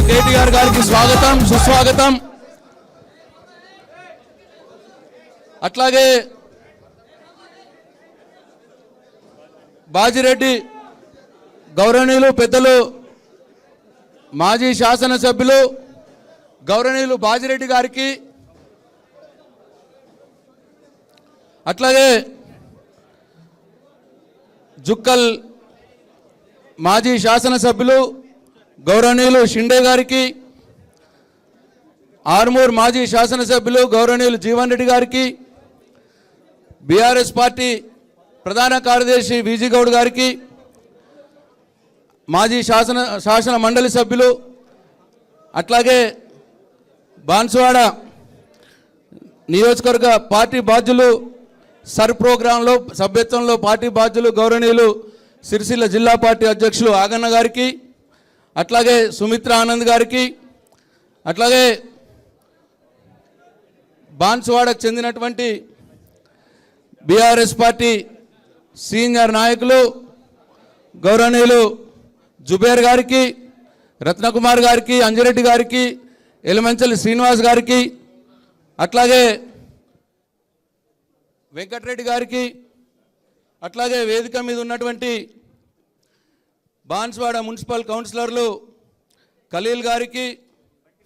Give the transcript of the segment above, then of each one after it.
కేటీఆర్ గారికి స్వాగతం సుస్వాగతం. అట్లాగే బాజిరెడ్డి గౌరవనీయులు పెద్దలు మాజీ శాసనసభ్యులు గౌరవనీయులు బాజిరెడ్డి గారికి, అట్లాగే జుక్కల్ మాజీ శాసనసభ్యులు గౌరవనీయులు షిండే గారికి, ఆర్మూర్ మాజీ శాసనసభ్యులు గౌరవనీయులు జీవన్ రెడ్డి గారికి, బీఆర్ఎస్ పార్టీ ప్రధాన కార్యదర్శి విజీ గౌడ్ గారికి, మాజీ శాసన మండలి సభ్యులు, అట్లాగే బాన్సువాడ నియోజకవర్గ పార్టీ బాధ్యులు సర్ ప్రోగ్రాంలో సభ్యత్వంలో పార్టీ బాధ్యులు గౌరవనీయులు సిరిసిల్ల జిల్లా పార్టీ అధ్యక్షులు ఆగన్న గారికి, అట్లాగే సుమిత్ర ఆనంద్ గారికి, అట్లాగే బాన్సువాడకు చెందినటువంటి బీఆర్ఎస్ పార్టీ సీనియర్ నాయకులు గౌరవనీయులు జుబేర్ గారికి, రత్నకుమార్ గారికి, అంజిరెడ్డి గారికి, ఎలమంచలి శ్రీనివాస్ గారికి, అట్లాగే వెంకటరెడ్డి గారికి, అట్లాగే వేదిక మీద ఉన్నటువంటి బాన్సువాడ మున్సిపల్ కౌన్సిలర్లు ఖలీల్ గారికి,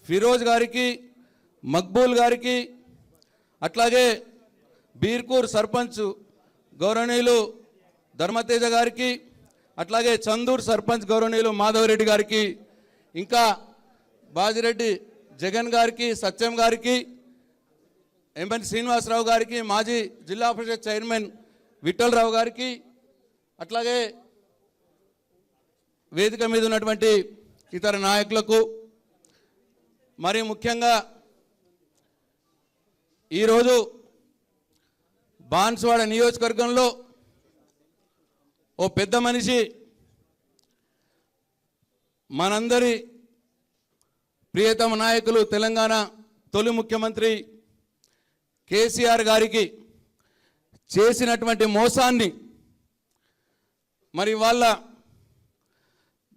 ఫిరోజ్ గారికి, మక్బూల్ గారికి, అట్లాగే బీర్కూర్ సర్పంచ్ గౌరవనీయులు ధర్మతేజ గారికి, అట్లాగే చందూర్ సర్పంచ్ గౌరవనీయులు మాధవరెడ్డి గారికి, ఇంకా బాజిరెడ్డి జగన్ గారికి, సత్యం గారికి, ఎంఎన్ శ్రీనివాసరావు గారికి, మాజీ జిల్లా పరిషత్ చైర్మన్ విఠలరావు గారికి, అట్లాగే వేదిక మీద ఉన్నటువంటి ఇతర నాయకులకు, మరి ముఖ్యంగా ఈరోజు బాన్సువాడ నియోజకవర్గంలో ఓ పెద్ద మనిషి, మనందరి ప్రియతమ నాయకులు, తెలంగాణ తొలి ముఖ్యమంత్రి కేసీఆర్ గారికి చేసినటువంటి మోసాన్ని మరి వాళ్ళ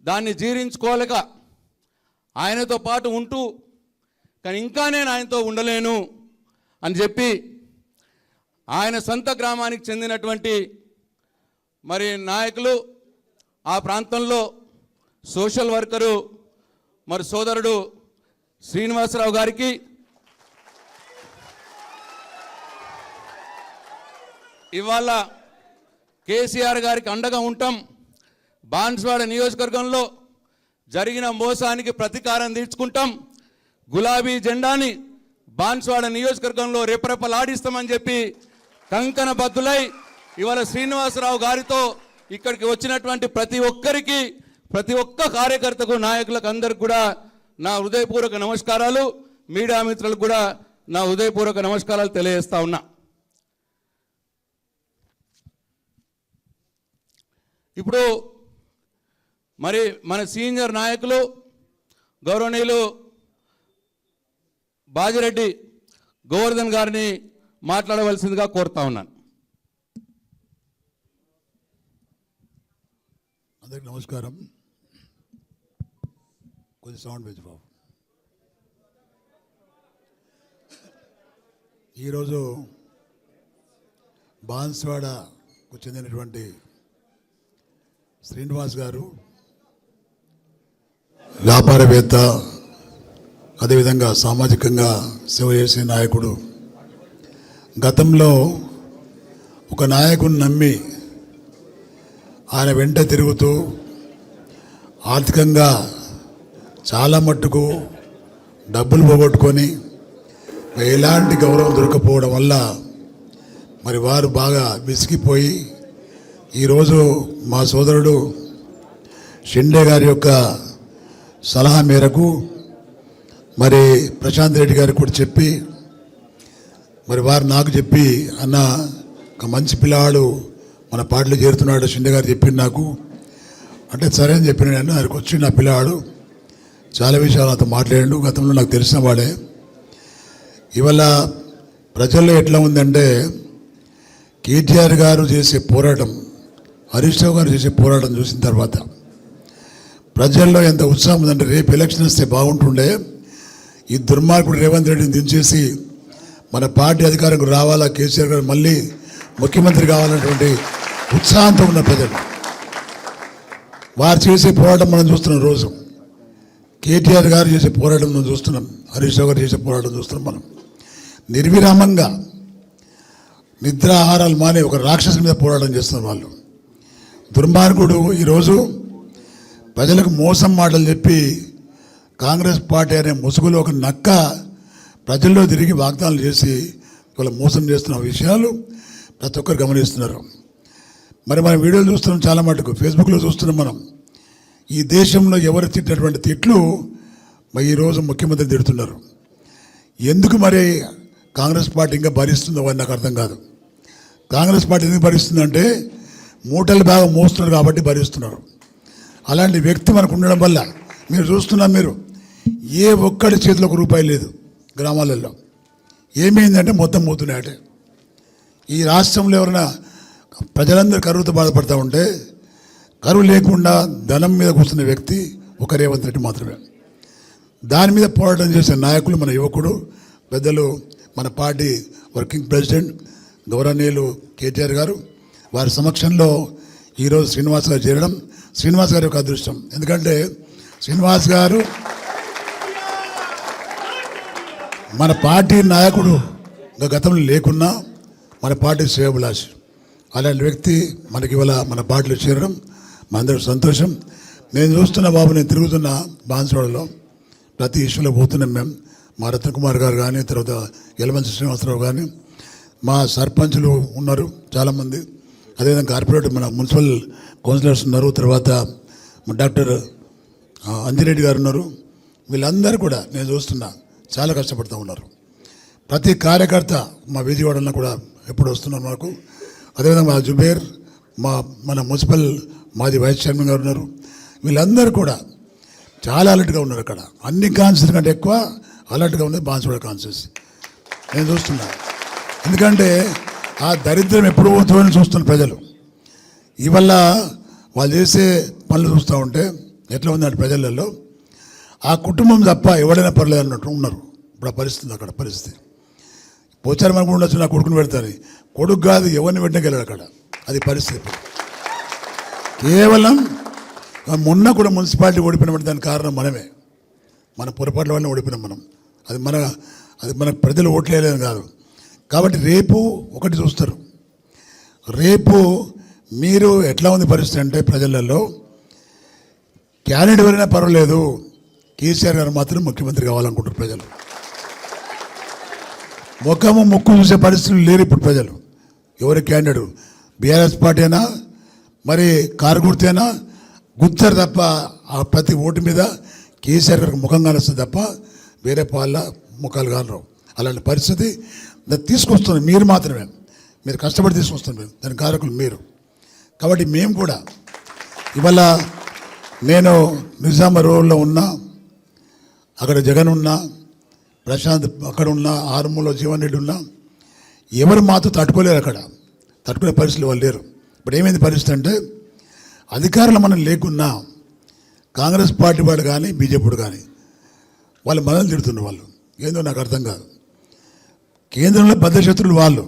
దాన్ని జీర్ణించుకోలేక ఆయనతో పాటు ఉంటూ కానీ ఇంకా నేను ఆయనతో ఉండలేను అని చెప్పి ఆయన సొంత గ్రామానికి చెందినటువంటి మరి నాయకులు, ఆ ప్రాంతంలో సోషల్ వర్కరు మరి సోదరుడు శ్రీనివాసరావు గారికి, ఇవాళ కేసీఆర్ గారికి అండగా ఉంటాం, బాన్సువాడ నియోజకవర్గంలో జరిగిన మోసానికి ప్రతీకారం తీర్చుకుంటాం, గులాబీ జెండాని బాన్సువాడ నియోజకవర్గంలో రెపరెపలాడిస్తామని చెప్పి కంకణ బద్దులై ఇవాళ శ్రీనివాసరావు గారితో ఇక్కడికి వచ్చినటువంటి ప్రతి ఒక్కరికి, ప్రతి ఒక్క కార్యకర్తకు, నాయకులకు అందరికి కూడా నా హృదయపూర్వక నమస్కారాలు, మీడియా మిత్రులకు కూడా నా హృదయపూర్వక నమస్కారాలు తెలియజేస్తా ఉన్నా. ఇప్పుడు మరి మన సీనియర్ నాయకులు గౌరవనీయులు బాజిరెడ్డి గోవర్ధన్ గారిని మాట్లాడవలసిందిగా కోరుతా ఉన్నాను. అందరికి నమస్కారం. కొంచెం సౌండ్ పెంచు బాబు. ఈరోజు బాన్సువాడకు చెందినటువంటి శ్రీనివాస్ గారు వ్యాపారవేత్త, అదేవిధంగా సామాజికంగా సేవ చేసే నాయకుడు. గతంలో ఒక నాయకుడిని నమ్మి ఆయన వెంట తిరుగుతూ ఆర్థికంగా చాలా మట్టుకు డబ్బులు పోగొట్టుకొని ఎలాంటి గౌరవం దొరకపోవడం వల్ల మరి వారు బాగా విసిగిపోయి ఈరోజు మా సోదరుడు షిండే గారి యొక్క సలహా మేరకు మరి ప్రశాంత్ రెడ్డి గారికి కూడా చెప్పి మరి వారు నాకు చెప్పి, అన్న ఒక మంచి పిల్లవాడు మన పార్టీలో చేరుతున్నాడు షిండే గారు చెప్పింది నాకు అంటే, సరే అని చెప్పిన నేను. ఆయనకు వచ్చి నా పిల్లవాడు చాలా విషయాలు నాతో మాట్లాడాడు, గతంలో నాకు తెలిసిన వాడే. ఇవాళ ప్రజల్లో ఎట్లా ఉందంటే కేటీఆర్ గారు చేసే పోరాటం, హరీష్ రావు గారు చేసే పోరాటం చూసిన తర్వాత ప్రజల్లో ఎంత ఉత్సాహం ఉందంటే రేపు ఎలక్షన్ వస్తే బాగుంటుండే, ఈ దుర్మార్గుడు రేవంత్ రెడ్డిని దించేసి మన పార్టీ అధికారంకు రావాలా, కేసీఆర్ గారు మళ్ళీ ముఖ్యమంత్రి కావాలన్నటువంటి ఉత్సాహంతో ఉన్న ప్రజలు. వారు చేసే పోరాటం మనం చూస్తున్నాం. రోజు కేటీఆర్ గారు చేసే పోరాటం మనం చూస్తున్నాం, హరీష్ రావు గారు చేసే పోరాటం చూస్తున్నాం. మనం నిర్విరామంగా నిద్రాహారాలు మానే ఒక రాక్షసుల మీద పోరాటం చేస్తున్నారు వాళ్ళు. దుర్మార్గుడు ఈరోజు ప్రజలకు మోసం మాటలు చెప్పి కాంగ్రెస్ పార్టీ అనే ముసుగులో ఒక నక్క ప్రజల్లో తిరిగి వాగ్దానాలు చేసి ఇవాళ మోసం చేస్తున్న విషయాలు ప్రతి ఒక్కరు గమనిస్తున్నారు. మరి మనం వీడియోలు చూస్తున్నాం, చాలా మటుకు ఫేస్బుక్లో చూస్తున్నాం. మనం ఈ దేశంలో ఎవరు తిట్టినటువంటి తిట్లు మరి ఈరోజు ముఖ్యమంత్రి తిడుతున్నారు. ఎందుకు మరి కాంగ్రెస్ పార్టీ ఇంకా భరిస్తుందో అని నాకు అర్థం కాదు. కాంగ్రెస్ పార్టీ ఎందుకు భరిస్తుందంటే మూటలు బాగా మోస్తున్నారు కాబట్టి భరిస్తున్నారు. అలాంటి వ్యక్తి మనకు ఉండడం వల్ల మీరు చూస్తున్నారు, మీరు ఏ ఒక్కడి చేతిలో ఒక రూపాయి లేదు. గ్రామాలలో ఏమైందంటే మొత్తం మూతున్నాయట. ఈ రాష్ట్రంలో ఎవరైనా ప్రజలందరూ కరువుతో బాధపడతా ఉంటే కరువు లేకుండా ధనం మీద కూర్చున్న వ్యక్తి ఒక రేవంత్ రెడ్డి మాత్రమే. దాని మీద పోరాటం చేసే నాయకులు మన యువకుడు పెద్దలు, మన పార్టీ వర్కింగ్ ప్రెసిడెంట్ గౌరవనీయులు కేటీఆర్ గారు, వారి సమక్షంలో ఈరోజు శ్రీనివాస్ గారు చేరడం శ్రీనివాస్ గారి యొక్క అదృష్టం. ఎందుకంటే శ్రీనివాస్ గారు మన పార్టీ నాయకుడు గతంలో లేకున్నా మన పార్టీ శ్రేయోభిలాషి. అలాంటి వ్యక్తి మనకి ఇవాళ మన పార్టీలో చేరడం మనందరికీ సంతోషం. నేను చూస్తున్న బాబు, నేను తిరుగుతున్న బాన్స్వాడలో ప్రతి ఇష్యూలో పోతున్నాం మేము. మా రత్నకుమార్ గారు కానీ, తర్వాత యలమంచి శ్రీనివాసరావు కానీ, మా సర్పంచులు ఉన్నారు చాలామంది, అదేవిధంగా కార్పొరేటర్ మన మున్సిపల్ కౌన్సిలర్స్ ఉన్నారు, తర్వాత డాక్టర్ అంజిరెడ్డి గారు ఉన్నారు. వీళ్ళందరూ కూడా నేను చూస్తున్నా చాలా కష్టపడుతూ ఉన్నారు. ప్రతి కార్యకర్త మా విజయవాడలో కూడా ఎప్పుడు వస్తున్నారు మాకు. అదేవిధంగా మా జుబేర్, మన మున్సిపల్ మాజీ వైస్ చైర్మన్ గారు ఉన్నారు. వీళ్ళందరూ కూడా చాలా అలర్ట్గా ఉన్నారు. అక్కడ అన్ని కాన్స్టిట్యూన్స్ కంటే ఎక్కువ అలర్ట్గా ఉంది బాన్స్వాడ కాన్స్టిట్యూన్సీ. నేను చూస్తున్నా, ఎందుకంటే ఆ దరిద్రం ఎప్పుడు పోతుందని చూస్తున్న ప్రజలు. ఇవల్ల వాళ్ళు చేసే పనులు చూస్తూ ఉంటే ఎట్లా ఉందంటే ప్రజలలో ఆ కుటుంబం తప్ప ఎవడైనా పర్లేదు అన్నట్టు ఉన్నారు. ఇప్పుడు ఆ పరిస్థితి, అక్కడ పరిస్థితి పోచారం అనుకుంటూ ఉండొచ్చు, నా కొడుకుని పెడతాను, కొడుకు కాదు ఎవరిని పెట్టగలరు అక్కడ. అది పరిస్థితి. కేవలం మొన్న కూడా మున్సిపాలిటీ ఓడిపోయినప్పుడు దానికి కారణం మనమే, మన పొరపాట్ల వల్ల ఓడిపోయినాం మనం. అది మన ప్రజలు ఓట్లేదని కాదు. కాబట్టి రేపు ఒకటి చూస్తారు, రేపు మీరు ఎట్లా ఉంది పరిస్థితి అంటే ప్రజలలో క్యాండిడేట్ ఎవరైనా పర్వాలేదు, కేసీఆర్ గారు మాత్రం ముఖ్యమంత్రి కావాలనుకుంటారు ప్రజలు. ముఖము ముక్కు చూసే పరిస్థితులు లేరు ఇప్పుడు ప్రజలు. ఎవరి క్యాండిడేట్ బీఆర్ఎస్ పార్టీ అయినా మరి కారు గుర్తైనా గుర్తారు తప్ప ఆ ప్రతి ఓటు మీద కేసీఆర్ గారికి ముఖం కానొస్తుంది తప్ప వేరే పాళ్ళ ముఖాలు కానరు. అలాంటి పరిస్థితి తీసుకొస్తుంది మీరు మాత్రమే, మీరు కష్టపడి తీసుకొస్తున్నారు, దాని కారకులు మీరు. కాబట్టి మేము కూడా ఇవాళ నేను నిజామాబాద్ రోడ్లో ఉన్నా, అక్కడ జగన్ ఉన్నా, ప్రశాంత్ అక్కడ ఉన్నా, ఆరుమూలో జీవన్ రెడ్డి ఉన్నా, ఎవరు మాతో తట్టుకోలేరు. అక్కడ తట్టుకునే పరిస్థితులు వాళ్ళు లేరు. ఇప్పుడు ఏమైంది పరిస్థితి అంటే అధికారులు మనం లేకున్నా కాంగ్రెస్ పార్టీ వాడు కానీ బీజేపీ కానీ వాళ్ళు మనల్ని తిడుతున్నారు. వాళ్ళు ఏందో నాకు అర్థం కాదు. కేంద్రంలో బద్ధశత్రులు వాళ్ళు,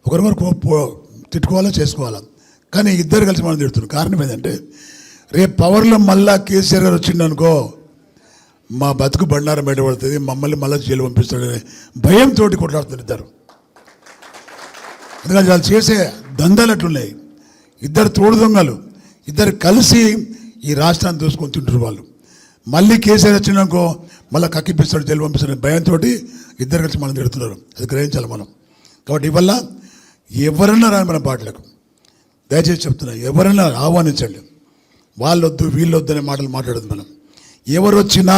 ఒకరికొకరు తిట్టుకోవాలా చేసుకోవాలా, కానీ ఇద్దరు కలిసి మనం తిడుతున్నారు. కారణం ఏంటంటే రేపు పవర్లో మళ్ళా కేసీఆర్ గారు వచ్చిండనుకో మా బతుకు బండారం బయటపడుతుంది, మమ్మల్ని మళ్ళీ జైలు పంపిస్తాడనే భయంతో కొట్లాడుతున్నారు ఇద్దరు. ఎందుకంటే వాళ్ళు చేసే దందాలు అట్లున్నాయి. ఇద్దరు తోడు దొంగలు, ఇద్దరు కలిసి ఈ రాష్ట్రాన్ని దోసుకొని తింటారు వాళ్ళు. మళ్ళీ కేసీఆర్ వచ్చినాకో మళ్ళీ కక్కిపిస్తాడు, జైలు పంపిస్తాడు భయంతో ఇద్దరు కలిసి మనం తిడుతున్నారు. అది గ్రహించాలి మనం. కాబట్టి ఇవల్ల ఎవరన్నా రాని మన పార్టీలకు దయచేసి చెప్తున్నా, ఎవరైనా ఆహ్వానించండి. వాళ్ళొద్దు వీళ్ళొద్దు అనే మాటలు మాట్లాడదు మనం. ఎవరు వచ్చినా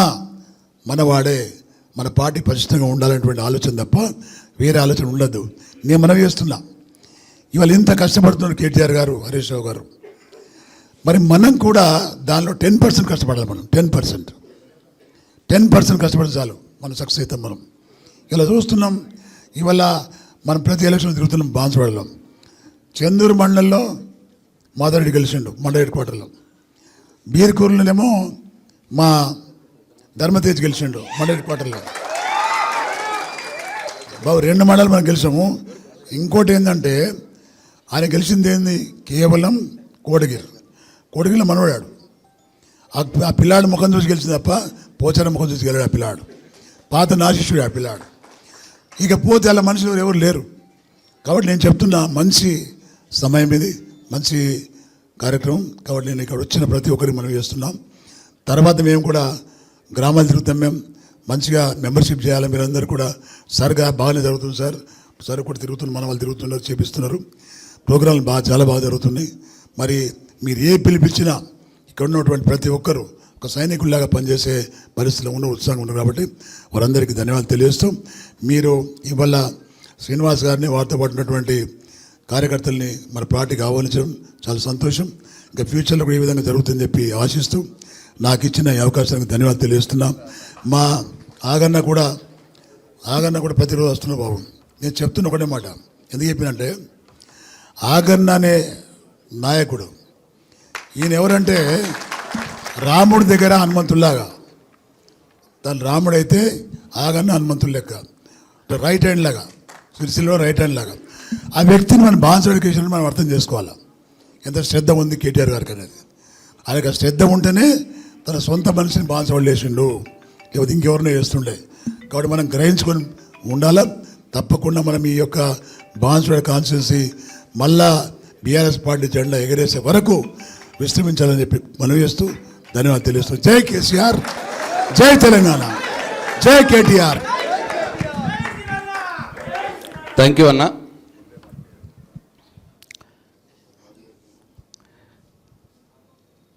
మనవాడే, మన పార్టీ పరిశుభ్రంగా ఉండాలనేటువంటి ఆలోచన తప్ప వేరే ఆలోచన ఉండద్దు. నేను మనవి చేస్తున్నా, ఇవాళ ఇంత కష్టపడుతున్నారు కేటీఆర్ గారు, హరీష్ రావు గారు. మరి మనం కూడా దానిలో 10% కష్టపడాలి. మనం 10% కష్టపడి చాలు మనం సక్సెస్ అవుతాం. మనం ఇలా చూస్తున్నాం. ఇవాళ మనం ప్రతి ఎలక్షన్ తిరుగుతున్నాం. బాన్స్వాడలో చందూరు మండలంలో మాధవరెడ్డి గెలిచిండు మండల హెడ్ క్వార్టర్లో. బీర్కూరులోనేమో మా ధర్మతేజ్ గెలిచిండు మండలి క్వార్టర్లో. బాబు 2 మండలాలు మనం గెలిచాము. ఇంకోటి ఏంటంటే ఆయన గెలిచింది ఏంది కేవలం కోటగిరిలో మనవడాడు. ఆ పిల్లాడు ముఖం చూసి గెలిచింది తప్ప పోచారం ముఖం చూసి గెలాడు ఆ పిల్లాడు. పాత నాశిష్యుడు ఆ పిల్లాడు. ఇక పోతే అలా మనుషులు ఎవరు లేరు. కాబట్టి నేను చెప్తున్నా మంచి సమయం ఇది, మంచి కార్యక్రమం. కాబట్టి నేను ఇక్కడ వచ్చిన ప్రతి ఒక్కరికి మనం చేస్తున్నాం. తర్వాత మేము కూడా గ్రామాలు తిరుగుతాం. మేము మంచిగా మెంబర్షిప్ చేయాలి. మీరందరూ కూడా సార్గా బాగానే జరుగుతుంది సార్ కూడా తిరుగుతున్నారు, మన వాళ్ళు తిరుగుతున్నారు, చేపిస్తున్నారు. ప్రోగ్రాంలు చాలా బాగా జరుగుతున్నాయి. మరి మీరు ఏ పిలిపించినా ఇక్కడ ఉన్నటువంటి ప్రతి ఒక్కరూ ఒక సైనికుల్లాగా పనిచేసే పరిస్థితిలో ఉత్సాహంగా ఉన్నారు. కాబట్టి వారందరికీ ధన్యవాదాలు తెలియజేస్తూ, మీరు ఇవాళ శ్రీనివాస్ గారిని వారితో పాటు ఉన్నటువంటి కార్యకర్తల్ని మన పార్టీకి ఆహ్వానించడం చాలా సంతోషం. ఇంకా ఫ్యూచర్లో కూడా ఈ విధంగా జరుగుతుందని చెప్పి ఆశిస్తూ నాకు ఇచ్చిన ఈ అవకాశానికి ధన్యవాదాలు తెలియజేస్తున్నాం. మా ఆగన్న కూడా ప్రతిరోజు వస్తున్నా బాబు. నేను చెప్తున్న ఒకటే మాట, ఎందుకు చెప్పినంటే ఆగన్న అనే నాయకుడు ఈయన ఎవరంటే రాముడి దగ్గర హనుమంతుల్లాగా. తను రాముడైతే ఆగన్న హనుమంతులు లెక్క, రైట్ హ్యాండ్ లాగా, సిరిసిల్లో రైట్ హ్యాండ్ లాగా. ఆ వ్యక్తిని మనం బాన్సవాడ కేసులను మనం అర్థం చేసుకోవాలి. ఎంత శ్రద్ధ ఉంది కేటీఆర్ గారికి అనేది. ఆయనకు శ్రద్ధ ఉంటేనే తన సొంత మనిషిని బాన్సవాడ వేసిండు, లేకపోతే ఇంకెవరినో వేస్తుండే. కాబట్టి మనం గ్రహించుకొని ఉండాలా. తప్పకుండా మనం ఈ యొక్క బాన్సవాడ కాన్స్టిట్యున్సీ మళ్ళా బీఆర్ఎస్ పార్టీ జెండా ఎగరేసే వరకు విశ్రమించాలని చెప్పి మనవి చేస్తూ ధన్యవాదాలు తెలియజేస్తూ, జై కేసీఆర్, జై తెలంగాణ, జై కేటీఆర్. థ్యాంక్ యూ అన్న.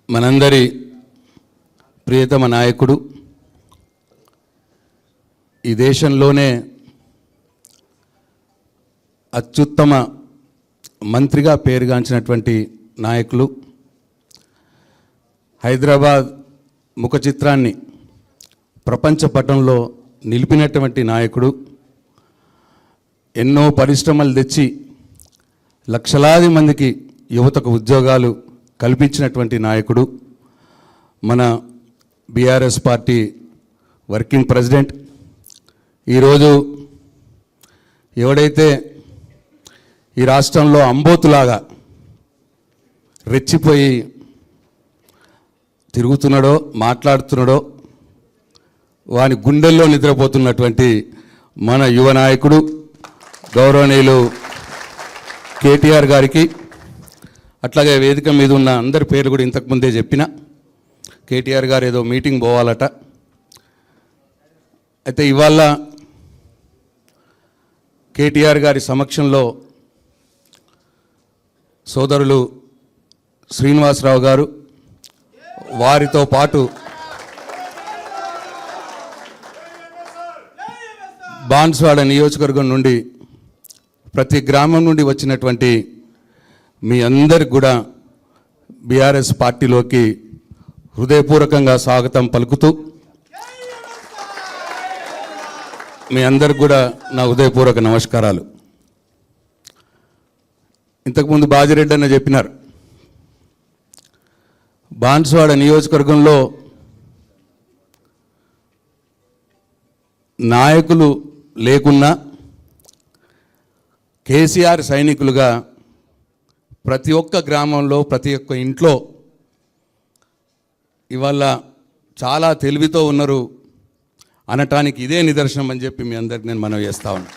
మనందరి ప్రియతమ నాయకుడు, ఈ దేశంలోనే అత్యుత్తమ మంత్రిగా పేరుగాంచినటువంటి నాయకులు, హైదరాబాద్ ముఖ చిత్రాన్ని ప్రపంచ పటంలో నిలిపినటువంటి నాయకుడు, ఎన్నో పరిశ్రమలు తెచ్చి లక్షలాది మందికి యువతకు ఉద్యోగాలు కల్పించినటువంటి నాయకుడు, మన బీఆర్ఎస్ పార్టీ వర్కింగ్ ప్రెసిడెంట్. ఈరోజు ఎవడైతే ఈ రాష్ట్రంలో అంబోతులాగా రెచ్చిపోయి తిరుగుతున్నాడో, మాట్లాడుతున్నాడో, వాని గుండెల్లో నిద్రపోతున్నటువంటి మన యువ నాయకుడు గౌరవనీయులు కేటీఆర్ గారికి, అట్లాగే వేదిక మీద ఉన్న అందరి పేర్లు కూడా ఇంతకుముందే చెప్పిన. కేటీఆర్ గారు ఏదో మీటింగ్ పోవాలట. అయితే ఇవాళ కేటీఆర్ గారి సమక్షంలో సోదరులు శ్రీనివాసరావు గారు, వారితో పాటు బాన్స్వాడ నియోజకవర్గం నుండి ప్రతి గ్రామం నుండి వచ్చినటువంటి మీ అందరికి కూడా బీఆర్ఎస్ పార్టీలోకి హృదయపూర్వకంగా స్వాగతం పలుకుతూ, మీ అందరికి కూడా నా హృదయపూర్వక నమస్కారాలు. ఇంతకుముందు బాజిరెడ్డి అన్న చెప్పినారు, బాన్స్వాడ నియోజకవర్గంలో నాయకులు లేకున్నా కేసీఆర్ సైనికులుగా ప్రతి ఒక్క గ్రామంలో, ప్రతి ఒక్క ఇంట్లో ఇవాళ చాలా తెలివితో ఉన్నారు అనటానికి ఇదే నిదర్శనం అని చెప్పి మీ అందరికి నేను మనవి చేస్తా ఉన్నాను.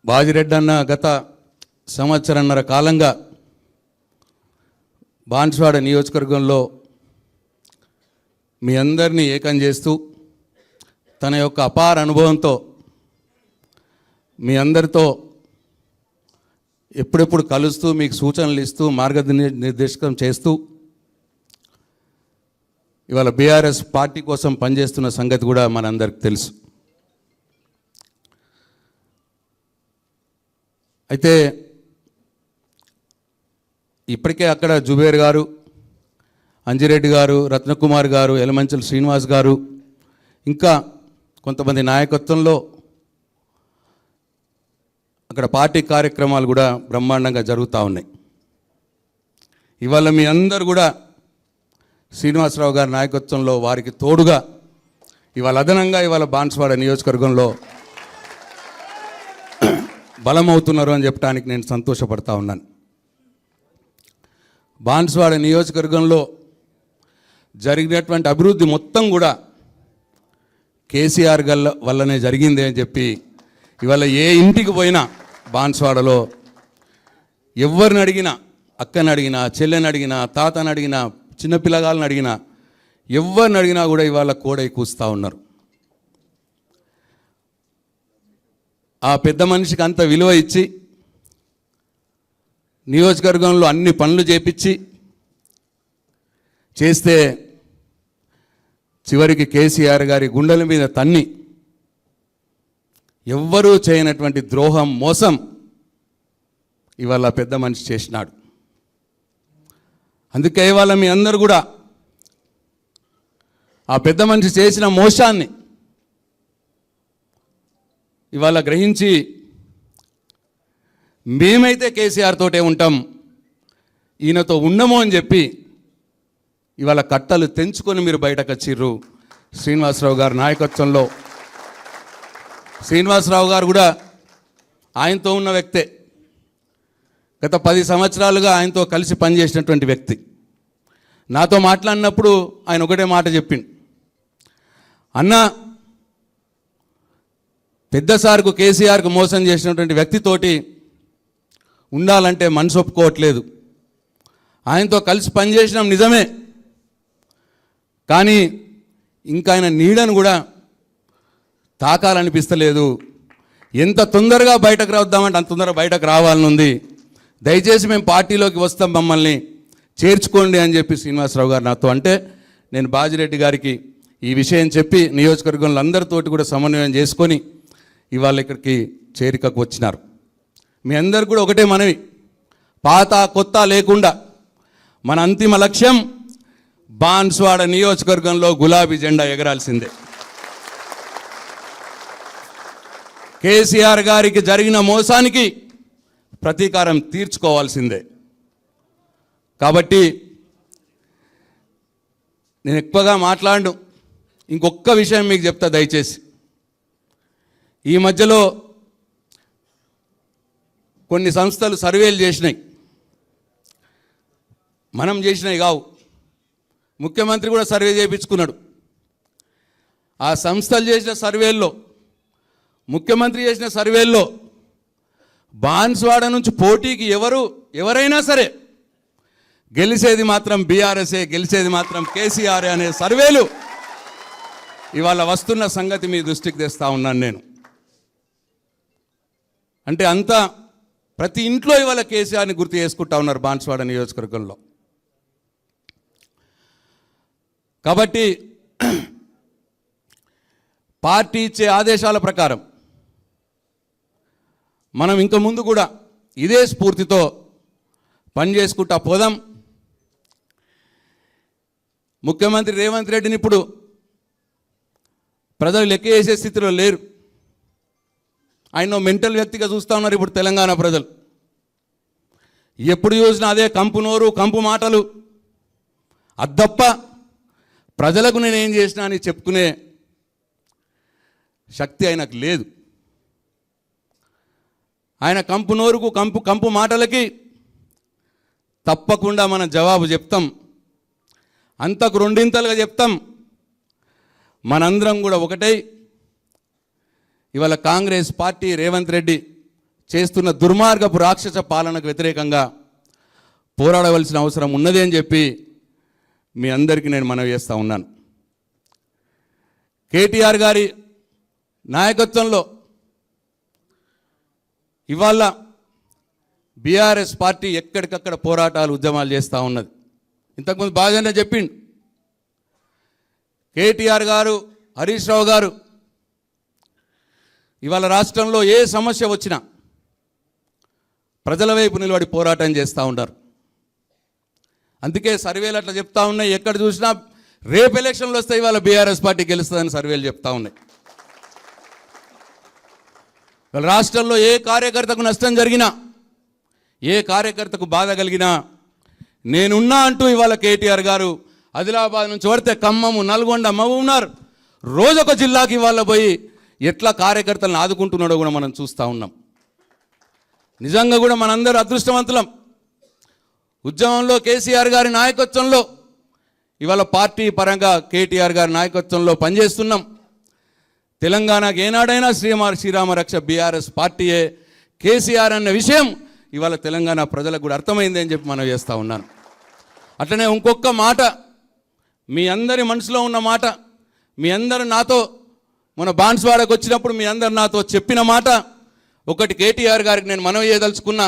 బాజిరెడ్డి అన్న గత సంవత్సరన్నర కాలంగా బాన్స్వాడ నియోజకవర్గంలో మీ అందరినీ ఏకం చేస్తూ తన యొక్క అపార అనుభవంతో మీ అందరితో ఎప్పుడెప్పుడు కలుస్తూ మీకు సూచనలు ఇస్తూ మార్గనిర్దేశకం చేస్తూ ఇవాళ బీఆర్ఎస్ పార్టీ కోసం పనిచేస్తున్న సంగతి కూడా మనందరికి తెలుసు. అయితే ఇప్పటికే అక్కడ జుబేర్ గారు, అంజిరెడ్డి గారు, రత్నకుమార్ గారు, ఎలమంచల శ్రీనివాస్ గారు, ఇంకా కొంతమంది నాయకత్వంలో అక్కడ పార్టీ కార్యక్రమాలు కూడా బ్రహ్మాండంగా జరుగుతూ ఉన్నాయి. ఇవాళ మీ అందరు కూడా శ్రీనివాసరావు గారి నాయకత్వంలో వారికి తోడుగా ఇవాళ అదనంగా ఇవాళ బాన్స్వాడ నియోజకవర్గంలో బలమవుతున్నారు అని చెప్పడానికి నేను సంతోషపడతా ఉన్నాను. బాన్స్వాడ నియోజకవర్గంలో జరిగినటువంటి అభివృద్ధి మొత్తం కూడా కేసీఆర్ వల్లనే జరిగింది అని చెప్పి ఇవాళ ఏ ఇంటికి పోయినా బాన్స్వాడలో ఎవరిని అడిగినా, అక్కని అడిగినా, చెల్లెని అడిగినా, తాతని అడిగినా, చిన్నపిల్లగాళ్ళని అడిగినా, ఎవరిని అడిగినా కూడా ఇవాళ కోడై కూస్తూ ఉన్నారు. ఆ పెద్ద మనిషికి అంత విలువ ఇచ్చి నియోజకవర్గంలో అన్ని పనులు చేస్తే చివరికి కేసీఆర్ గారి గుండెల మీద తన్ని ఎవ్వరూ చేయనటువంటి ద్రోహం, మోసం ఇవాళ పెద్ద మనిషి చేసినాడు. అందుకే ఇవాళ మీ అందరూ కూడా ఆ పెద్ద మనిషి చేసిన మోసాన్ని ఇవాళ గ్రహించి మేమైతే కేసీఆర్ తోటే ఉంటాం, ఈయనతో ఉండము అని చెప్పి ఇవాళ కట్టలు తెంచుకొని మీరు బయటకు వచ్చిర్రు. శ్రీనివాసరావు గారి నాయకత్వంలో శ్రీనివాసరావు గారు కూడా ఆయనతో ఉన్న వ్యక్తే. గత 10 సంవత్సరాలుగా ఆయనతో కలిసి పనిచేసినటువంటి వ్యక్తి. నాతో మాట్లాడినప్పుడు ఆయన ఒకటే మాట చెప్పిండు, అన్న పెద్ద సార్కు కేసీఆర్కు మోసం చేసినటువంటి వ్యక్తితోటి ఉండాలంటే మనసు ఒప్పుకోవట్లేదు. ఆయనతో కలిసి పనిచేసినాం నిజమే, కానీ ఇంకా ఆయన నీడను కూడా తాకాలనిపిస్తలేదు. ఎంత తొందరగా బయటకు రావద్దామంటే అంత తొందరగా బయటకు రావాలనుంది. దయచేసి మేము పార్టీలోకి వస్తాం, మమ్మల్ని చేర్చుకోండి అని చెప్పి శ్రీనివాసరావు గారు నాతో అంటే, నేను బాజిరెడ్డి గారికి ఈ విషయం చెప్పి నియోజకవర్గంలో అందరితోటి కూడా సమన్వయం చేసుకొని ఇవాళ ఇక్కడికి చేరికకు వచ్చినారు. మీ అందరు కూడా ఒకటే మనవి, పాత కొత్త లేకుండా మన అంతిమ లక్ష్యం బాన్స్వాడ నియోజకవర్గంలో గులాబీ జెండా ఎగరాల్సిందే. కేసీఆర్ గారికి జరిగిన మోసానికి ప్రతీకారం తీర్చుకోవాల్సిందే. కాబట్టి నేను ఎక్కువగా మాట్లాడను, ఇంకొక్క విషయం మీకు చెప్తా దయచేసి. ఈ మధ్యలో కొన్ని సంస్థలు సర్వేలు చేసినాయి, మనం చేసినాయి కావు, ముఖ్యమంత్రి కూడా సర్వే చేయించుకున్నాడు. ఆ సంస్థలు చేసిన సర్వేల్లో, ముఖ్యమంత్రి చేసిన సర్వేల్లో బాన్స్వాడ నుంచి పోటీకి ఎవరైనా సరే గెలిచేది మాత్రం బీఆర్ఎస్ఏ, గెలిచేది మాత్రం కేసీఆర్ అనే సర్వేలు ఇవాళ వస్తున్న సంగతి మీ దృష్టికి తెస్తా ఉన్నాను నేను. అంటే అంతా ప్రతి ఇంట్లో ఇవాళ కేసీఆర్ని గుర్తు చేసుకుంటా ఉన్నారు బాన్స్వాడ నియోజకవర్గంలో. కాబట్టి పార్టీ ఇచ్చే ఆదేశాల ప్రకారం మనం ఇంక ముందు కూడా ఇదే స్ఫూర్తితో పనిచేసుకుంటా పోదాం. ముఖ్యమంత్రి రేవంత్ రెడ్డిని ఇప్పుడు ప్రజలు లెక్క చేసే స్థితిలో లేరు. ఆయన మెంటల్ వ్యక్తిగా చూస్తూ ఉన్నారు ఇప్పుడు తెలంగాణ ప్రజలు. ఎప్పుడు చూసినా అదే కంపు నోరు, కంపు మాటలు. అద్దప్ప ప్రజలకు నేనేం చేసినా అని చెప్పుకునే శక్తి ఆయనకు లేదు. ఆయన కంపు నోరుకు, కంపు మాటలకి తప్పకుండా మనం జవాబు చెప్తాం, అంతకు రెండింతలుగా చెప్తాం. మనందరం కూడా ఒకటై ఇవాళ కాంగ్రెస్ పార్టీ రేవంత్ రెడ్డి చేస్తున్న దుర్మార్గపు రాక్షస పాలనకు వ్యతిరేకంగా పోరాడవలసిన అవసరం ఉన్నది అని చెప్పి మీ అందరికీ నేను మనవి చేస్తూ ఉన్నాను. కేటీఆర్ గారి నాయకత్వంలో ఇవాళ బీఆర్ఎస్ పార్టీ ఎక్కడికక్కడ పోరాటాలు, ఉద్యమాలు చేస్తూ ఉన్నది. ఇంతకుముందు బాగానే చెప్పిండు కేటీఆర్ గారు, హరీష్ రావు గారు. ఇవాళ రాష్ట్రంలో ఏ సమస్య వచ్చినా ప్రజల వైపు నిలబడి పోరాటం చేస్తూ ఉంటారు. అందుకే సర్వేలు అట్లా చెప్తా ఉన్నాయి, ఎక్కడ చూసినా రేపు ఎలక్షన్లు వస్తాయి ఇవాళ బీఆర్ఎస్ పార్టీ గెలుస్తుందని సర్వేలు చెప్తా ఉన్నాయి. రాష్ట్రంలో ఏ కార్యకర్తకు నష్టం జరిగినా, ఏ కార్యకర్తకు బాధ కలిగినా నేనున్నా అంటూ ఇవాళ కేటీఆర్ గారు ఆదిలాబాద్ నుంచి పడితే ఖమ్మము, నల్గొండ, మహబూబ్నగర్ రోజొక జిల్లాకి ఇవాళ పోయి ఎట్లా కార్యకర్తలను ఆదుకుంటున్నాడో కూడా మనం చూస్తూ ఉన్నాం. నిజంగా కూడా మనందరూ అదృష్టవంతులం. ఉద్యమంలో కేసీఆర్ గారి నాయకత్వంలో ఇవాళ పార్టీ పరంగా కేటీఆర్ గారి నాయకత్వంలో పనిచేస్తున్నాం. తెలంగాణకు ఏనాడైనా శ్రీరామ రక్ష బీఆర్ఎస్ పార్టీయే, కేసీఆర్ అన్న విషయం ఇవాళ తెలంగాణ ప్రజలకు కూడా అర్థమైంది అని చెప్పి మనం చేస్తూ ఉన్నాను. అట్లనే ఇంకొక మాట, మీ అందరి మనసులో ఉన్న మాట, మీ అందరు నాతో మన బాన్స్వాడకు వచ్చినప్పుడు మీ అందరు నాతో చెప్పిన మాట ఒకటి, కేటీఆర్ గారికి నేను మనవి చేయదలుచుకున్నా.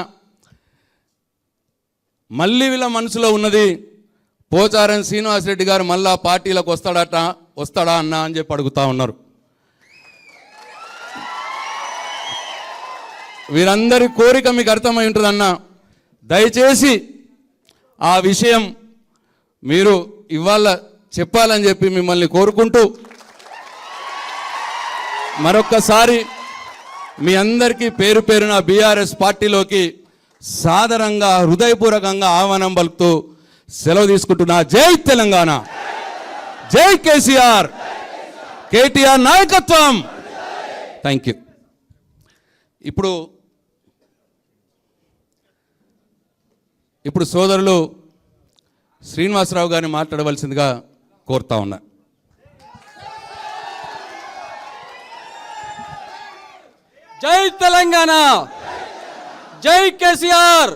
మళ్ళీ వీళ్ళ మనసులో ఉన్నది పోచారం శ్రీనివాసరెడ్డి గారు మళ్ళా పార్టీలకు వస్తాడా అన్న అని చెప్పి అడుగుతా ఉన్నారు. వీరందరి కోరిక మీకు అర్థమై ఉంటుందన్న. దయచేసి ఆ విషయం మీరు ఇవాళ చెప్పాలని చెప్పి మిమ్మల్ని కోరుకుంటూ మరొక్కసారి మీ అందరికీ పేరు పేరున బీఆర్ఎస్ పార్టీలోకి సాదరంగా హృదయపూర్వకంగా ఆహ్వానం పలుకుతూ సెలవు తీసుకుంటున్నా. జై తెలంగాణ, జై కేసీఆర్, కేటీఆర్ నాయకత్వం. Thank you. ఇప్పుడు సోదరులు శ్రీనివాసరావు గారిని మాట్లాడవలసిందిగా కోరుతా ఉన్నా. జై తెలంగాణ, జై కేసీఆర్,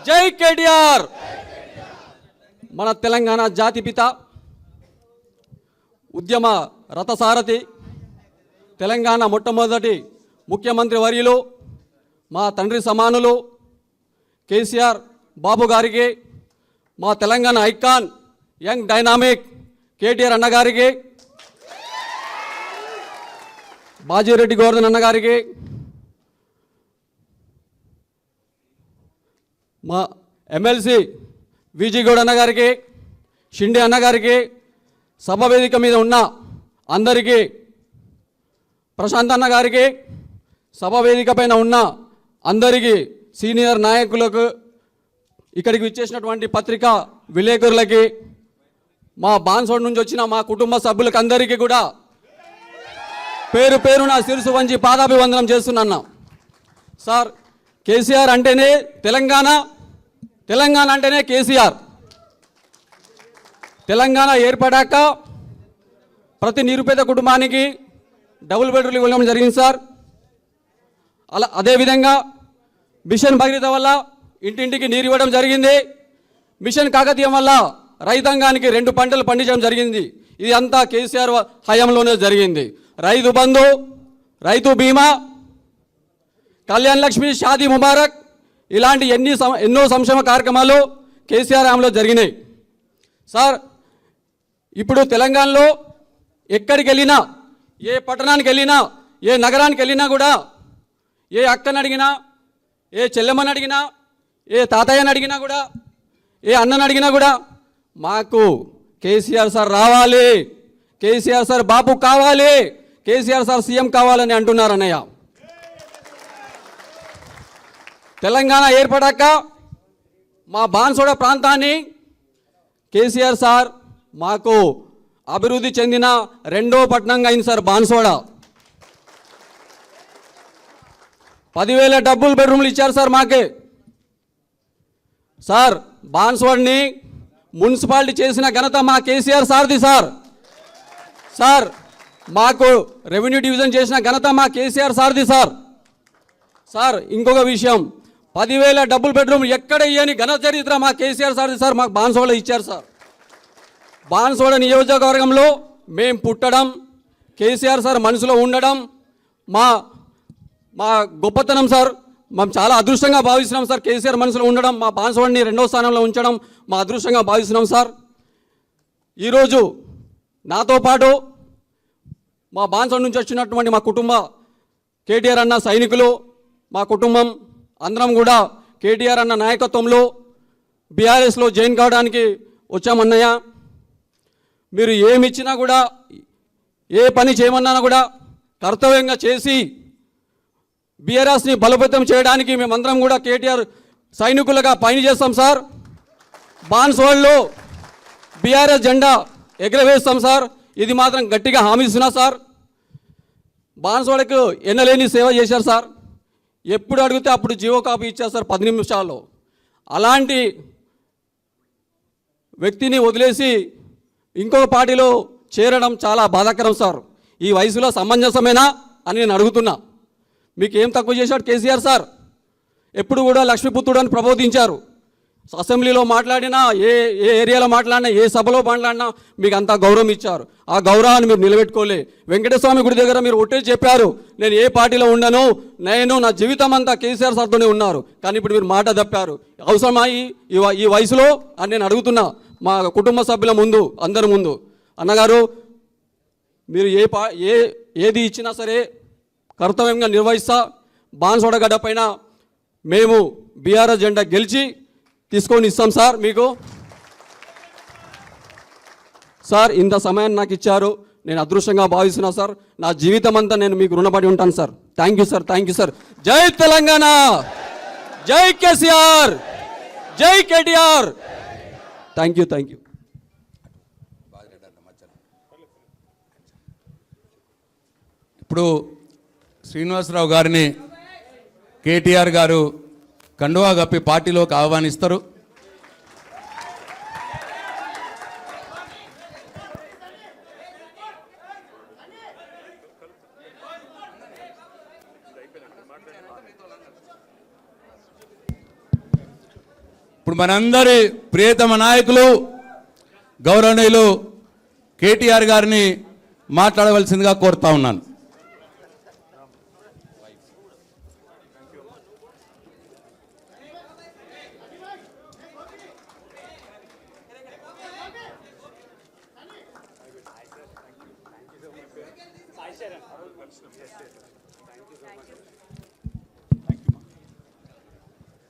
జై కేటీఆర్. మన తెలంగాణ జాతిపిత, ఉద్యమ రథసారథి, తెలంగాణ మొట్టమొదటి ముఖ్యమంత్రి వర్యులు, మా తండ్రి సమానులు కేసీఆర్ బాబు గారికి, మా Telangana icon young dynamic KTR అన్నగారికి, బాజిరెడ్డి గోవర్ధన్ అన్నగారికి, మా ఎమ్మెల్సీ విజీ గౌడ్ అన్నగారికి, షిండే అన్నగారికి, సభ వేదిక మీద ఉన్న అందరికీ, ప్రశాంత్ అన్నగారికి, సభ వేదిక పైన ఉన్న అందరికీ, సీనియర్ నాయకులకు, ఇక్కడికి విచ్చేసినటువంటి పత్రికా విలేకరులకి, మా బాన్సోడ్ నుంచి వచ్చిన మా కుటుంబ సభ్యులకు అందరికీ కూడా పేరు పేరున శిరసు వంచి పాదాభివందనం చేస్తున్నా. సార్, కేసీఆర్ అంటేనే తెలంగాణ, తెలంగాణ అంటేనే కేసీఆర్. తెలంగాణ ఏర్పడాక ప్రతి నిరుపేద కుటుంబానికి డబుల్ బెడ్రూమ్ ఇవ్వడం జరిగింది సార్. అదేవిధంగా మిషన్ భగీరథ వల్ల ఇంటింటికి నీరు ఇవ్వడం జరిగింది. మిషన్ కాకతీయం వల్ల రైతాంగానికి 2 పంటలు పండించడం జరిగింది. ఇది అంతా కేసీఆర్ హయాంలోనే జరిగింది. రైతు బంధు, రైతు బీమా, కళ్యాణ్ లక్ష్మి, షాదీ ముబారక్, ఇలాంటి ఎన్నో సంక్షేమ కార్యక్రమాలు కేసీఆర్ హయాంలో జరిగినాయి. సార్, ఇప్పుడు తెలంగాణలో ఎక్కడికి వెళ్ళినా, ఏ పట్టణానికి వెళ్ళినా, ఏ నగరానికి వెళ్ళినా కూడా, ఏ అక్కని అడిగినా, ఏ చెల్లెమ్మని అడిగినా, ఏ తాతయ్యని అడిగినా కూడా, ఏ అన్నని అడిగినా కూడా మాకు కేసీఆర్ సార్ రావాలి, కేసీఆర్ సార్ బాబు కావాలి, కేసీఆర్ సార్ సీఎం కావాలని అంటున్నారు అన్నయ్య. తెలంగాణ ఏర్పడాక మా బాన్సోడ ప్రాంతాన్ని కేసీఆర్ సార్ మాకు అభివృద్ధి చెందిన 2వ పట్టణంగా అయింది సార్ బాన్సోడ. 10,000 డబుల్ బెడ్రూమ్లు ఇచ్చారు సార్ మాకే. సార్, బాన్సోడ్ని మున్సిపాలిటీ చేసిన ఘనత మా కేసీఆర్ సార్ది సార్. సార్, మాకు రెవెన్యూ డివిజన్ చేసిన ఘనత మా కేసీఆర్ సార్ది సార్. సార్, ఇంకొక విషయం, 10,000 డబుల్ బెడ్రూమ్ ఎక్కడ ఇయ్యని ఘన చరిత్ర మా కేసీఆర్ సార్ది సార్. మాకు బాన్సోడలో ఇచ్చారు సార్. బాన్సోడ నియోజకవర్గంలో మేము పుట్టడం, కేసీఆర్ సార్ మనసులో ఉండడం మా గొప్పతనం సార్. మేము చాలా అదృష్టంగా భావిస్తున్నాం సార్. కేసీఆర్ మనసులో ఉండడం, మా బాన్సోడని 2వ స్థానంలో ఉంచడం మా అదృష్టంగా భావిస్తున్నాం సార్. ఈరోజు నాతో పాటు మా బాన్సోడ్ నుంచి వచ్చినటువంటి మా కుటుంబ కేటీఆర్ అన్న సైనికులు, మా కుటుంబం అందరం కూడా కేటీఆర్ అన్న నాయకత్వంలో బీఆర్ఎస్లో జాయిన్ కావడానికి వచ్చామన్నయ్య. మీరు ఏమిచ్చినా కూడా, ఏ పని చేయమన్నా కూడా కర్తవ్యంగా చేసి బీఆర్ఎస్ని బలోపేతం చేయడానికి మేమందరం కూడా కేటీఆర్ సైనికులుగా పని చేస్తాం సార్. బాన్స్వాడలో బీఆర్ఎస్ జెండా ఎగరవేస్తాం సార్. ఇది మాత్రం గట్టిగా హామీ ఇస్తున్నా సార్. బాన్స్వాడకు ఎన్నలేని సేవ చేశారు సార్. ఎప్పుడు అడిగితే అప్పుడు జీవో కాపీ ఇచ్చారు సార్ 10 నిమిషాల్లో. అలాంటి వ్యక్తిని వదిలేసి ఇంకొక పార్టీలో చేరడం చాలా బాధాకరం సార్. ఈ వయసులో సమంజసమేనా అని నేను అడుగుతున్నా. మీకు ఏం తక్కువ చేశాడు కేసీఆర్ సార్? ఎప్పుడు కూడా లక్ష్మీపుత్రుడు అని ప్రబోధించారు. అసెంబ్లీలో మాట్లాడినా, ఏ ఏరియాలో మాట్లాడినా, ఏ సభలో మాట్లాడినా మీకు అంతా గౌరవం ఇచ్చారు. ఆ గౌరవాన్ని మీరు నిలబెట్టుకోలే. వెంకటేశ్వర గుడి దగ్గర మీరు ఒట్టే చెప్పారు, నేను ఏ పార్టీలో ఉండను, నేను నా జీవితం అంతా కేసీఆర్ సార్తోనే ఉన్నారు. కానీ ఇప్పుడు మీరు మాట తప్పారు. అవసరమా ఈ వయసులో అని నేను అడుగుతున్నా మా కుటుంబ సభ్యుల ముందు, అందరి ముందు. అన్నగారు, మీరు ఏది ఇచ్చినా సరే కర్తవ్యంగా నిర్వహిస్తా. బాన్స్వాడ గడ్డ పైన మేము బీఆర్ఎస్ జెండా గెలిచి తీసుకొని ఇస్తాం సార్ మీకు. సార్, ఇంత సమయాన్ని నాకు ఇచ్చారు, నేను అదృష్టంగా భావిస్తున్నా సార్. నా జీవితం అంతా నేను మీకు రుణపడి ఉంటాను sir. Thank you sir, thank you sir. జై తెలంగాణ, జై కేసీఆర్, జై KTR. Thank you, thank you. ఇప్పుడు శ్రీనివాసరావు గారిని కేటీఆర్ గారు కండువా కప్పి పార్టీలోకి ఆహ్వానిస్తారు. ఇప్పుడు మనందరి ప్రియతమ నాయకులు గౌరవనీయులు కేటీఆర్ గారిని మాట్లాడవలసిందిగా కోరుతా ఉన్నాను.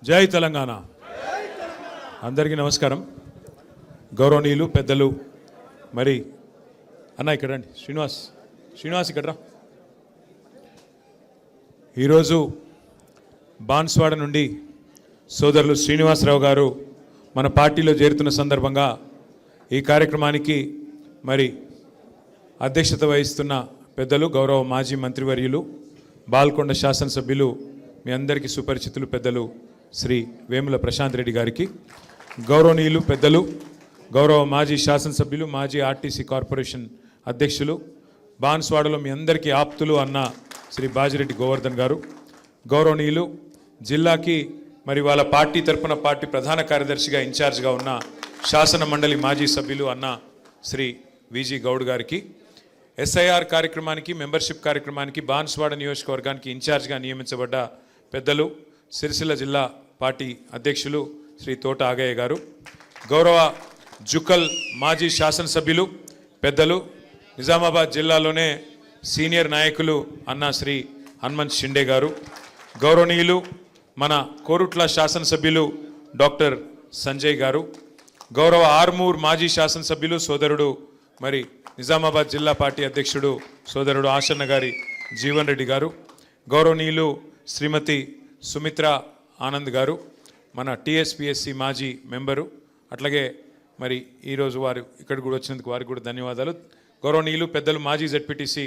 జై తెలంగాణ. అందరికీ నమస్కారం. గౌరవనీయులు పెద్దలు, మరి అన్న ఇక్కడ రండి. శ్రీనివాస్ ఇక్కడ రా. ఈరోజు బాన్స్వాడ నుండి సోదరులు శ్రీనివాసరావు గారు మన పార్టీలో చేరుతున్న సందర్భంగా ఈ కార్యక్రమానికి మరి అధ్యక్షత వహిస్తున్న పెద్దలు, గౌరవ మాజీ మంత్రివర్యులు, బాల్కొండ శాసనసభ్యులు, మీ అందరికీ సుపరిచితులు పెద్దలు శ్రీ వేముల ప్రశాంత్ రెడ్డి గారికి, గౌరవనీయులు పెద్దలు, గౌరవ మాజీ శాసనసభ్యులు, మాజీ ఆర్టీసీ కార్పొరేషన్ అధ్యక్షులు, బాన్స్వాడలో మీ అందరికీ ఆప్తులు అన్న శ్రీ బాజిరెడ్డి గోవర్ధన్ గారు, గౌరవనీయులు జిల్లాకి మరి వాళ్ళ పార్టీ తరపున పార్టీ ప్రధాన కార్యదర్శిగా ఇన్ఛార్జ్గా ఉన్న శాసన మండలి మాజీ సభ్యులు అన్న శ్రీ విజి గౌడ్ గారికి, ఎస్ఐఆర్ కార్యక్రమానికి, మెంబర్షిప్ కార్యక్రమానికి బాన్స్వాడ నియోజకవర్గానికి ఇన్ఛార్జ్గా నియమించబడ్డ పెద్దలు, సిరిసిల్ల జిల్లా పార్టీ అధ్యక్షులు శ్రీ తోట ఆగయ్య గారు, గౌరవ జుక్కల్ మాజీ శాసనసభ్యులు పెద్దలు, నిజామాబాద్ జిల్లాలోనే సీనియర్ నాయకులు అన్న శ్రీ హనుమంత్ షిండే గారు, గౌరవనీయులు మన కోరుట్ల శాసనసభ్యులు డాక్టర్ సంజయ్ గారు, గౌరవ ఆర్మూర్ మాజీ శాసనసభ్యులు సోదరుడు మరి నిజామాబాద్ జిల్లా పార్టీ అధ్యక్షుడు సోదరుడు ఆశన్న గారి జీవన్ రెడ్డి గారు, గౌరవనీయులు శ్రీమతి సుమిత్ర ఆనంద్ గారు, మన టీఎస్పీఎస్సి మాజీ మెంబరు, అట్లాగే మరి ఈరోజు వారు ఇక్కడికి కూడా వచ్చినందుకు వారికి కూడా ధన్యవాదాలు. గౌరవనీయులు పెద్దలు మాజీ జెడ్పీటీసీ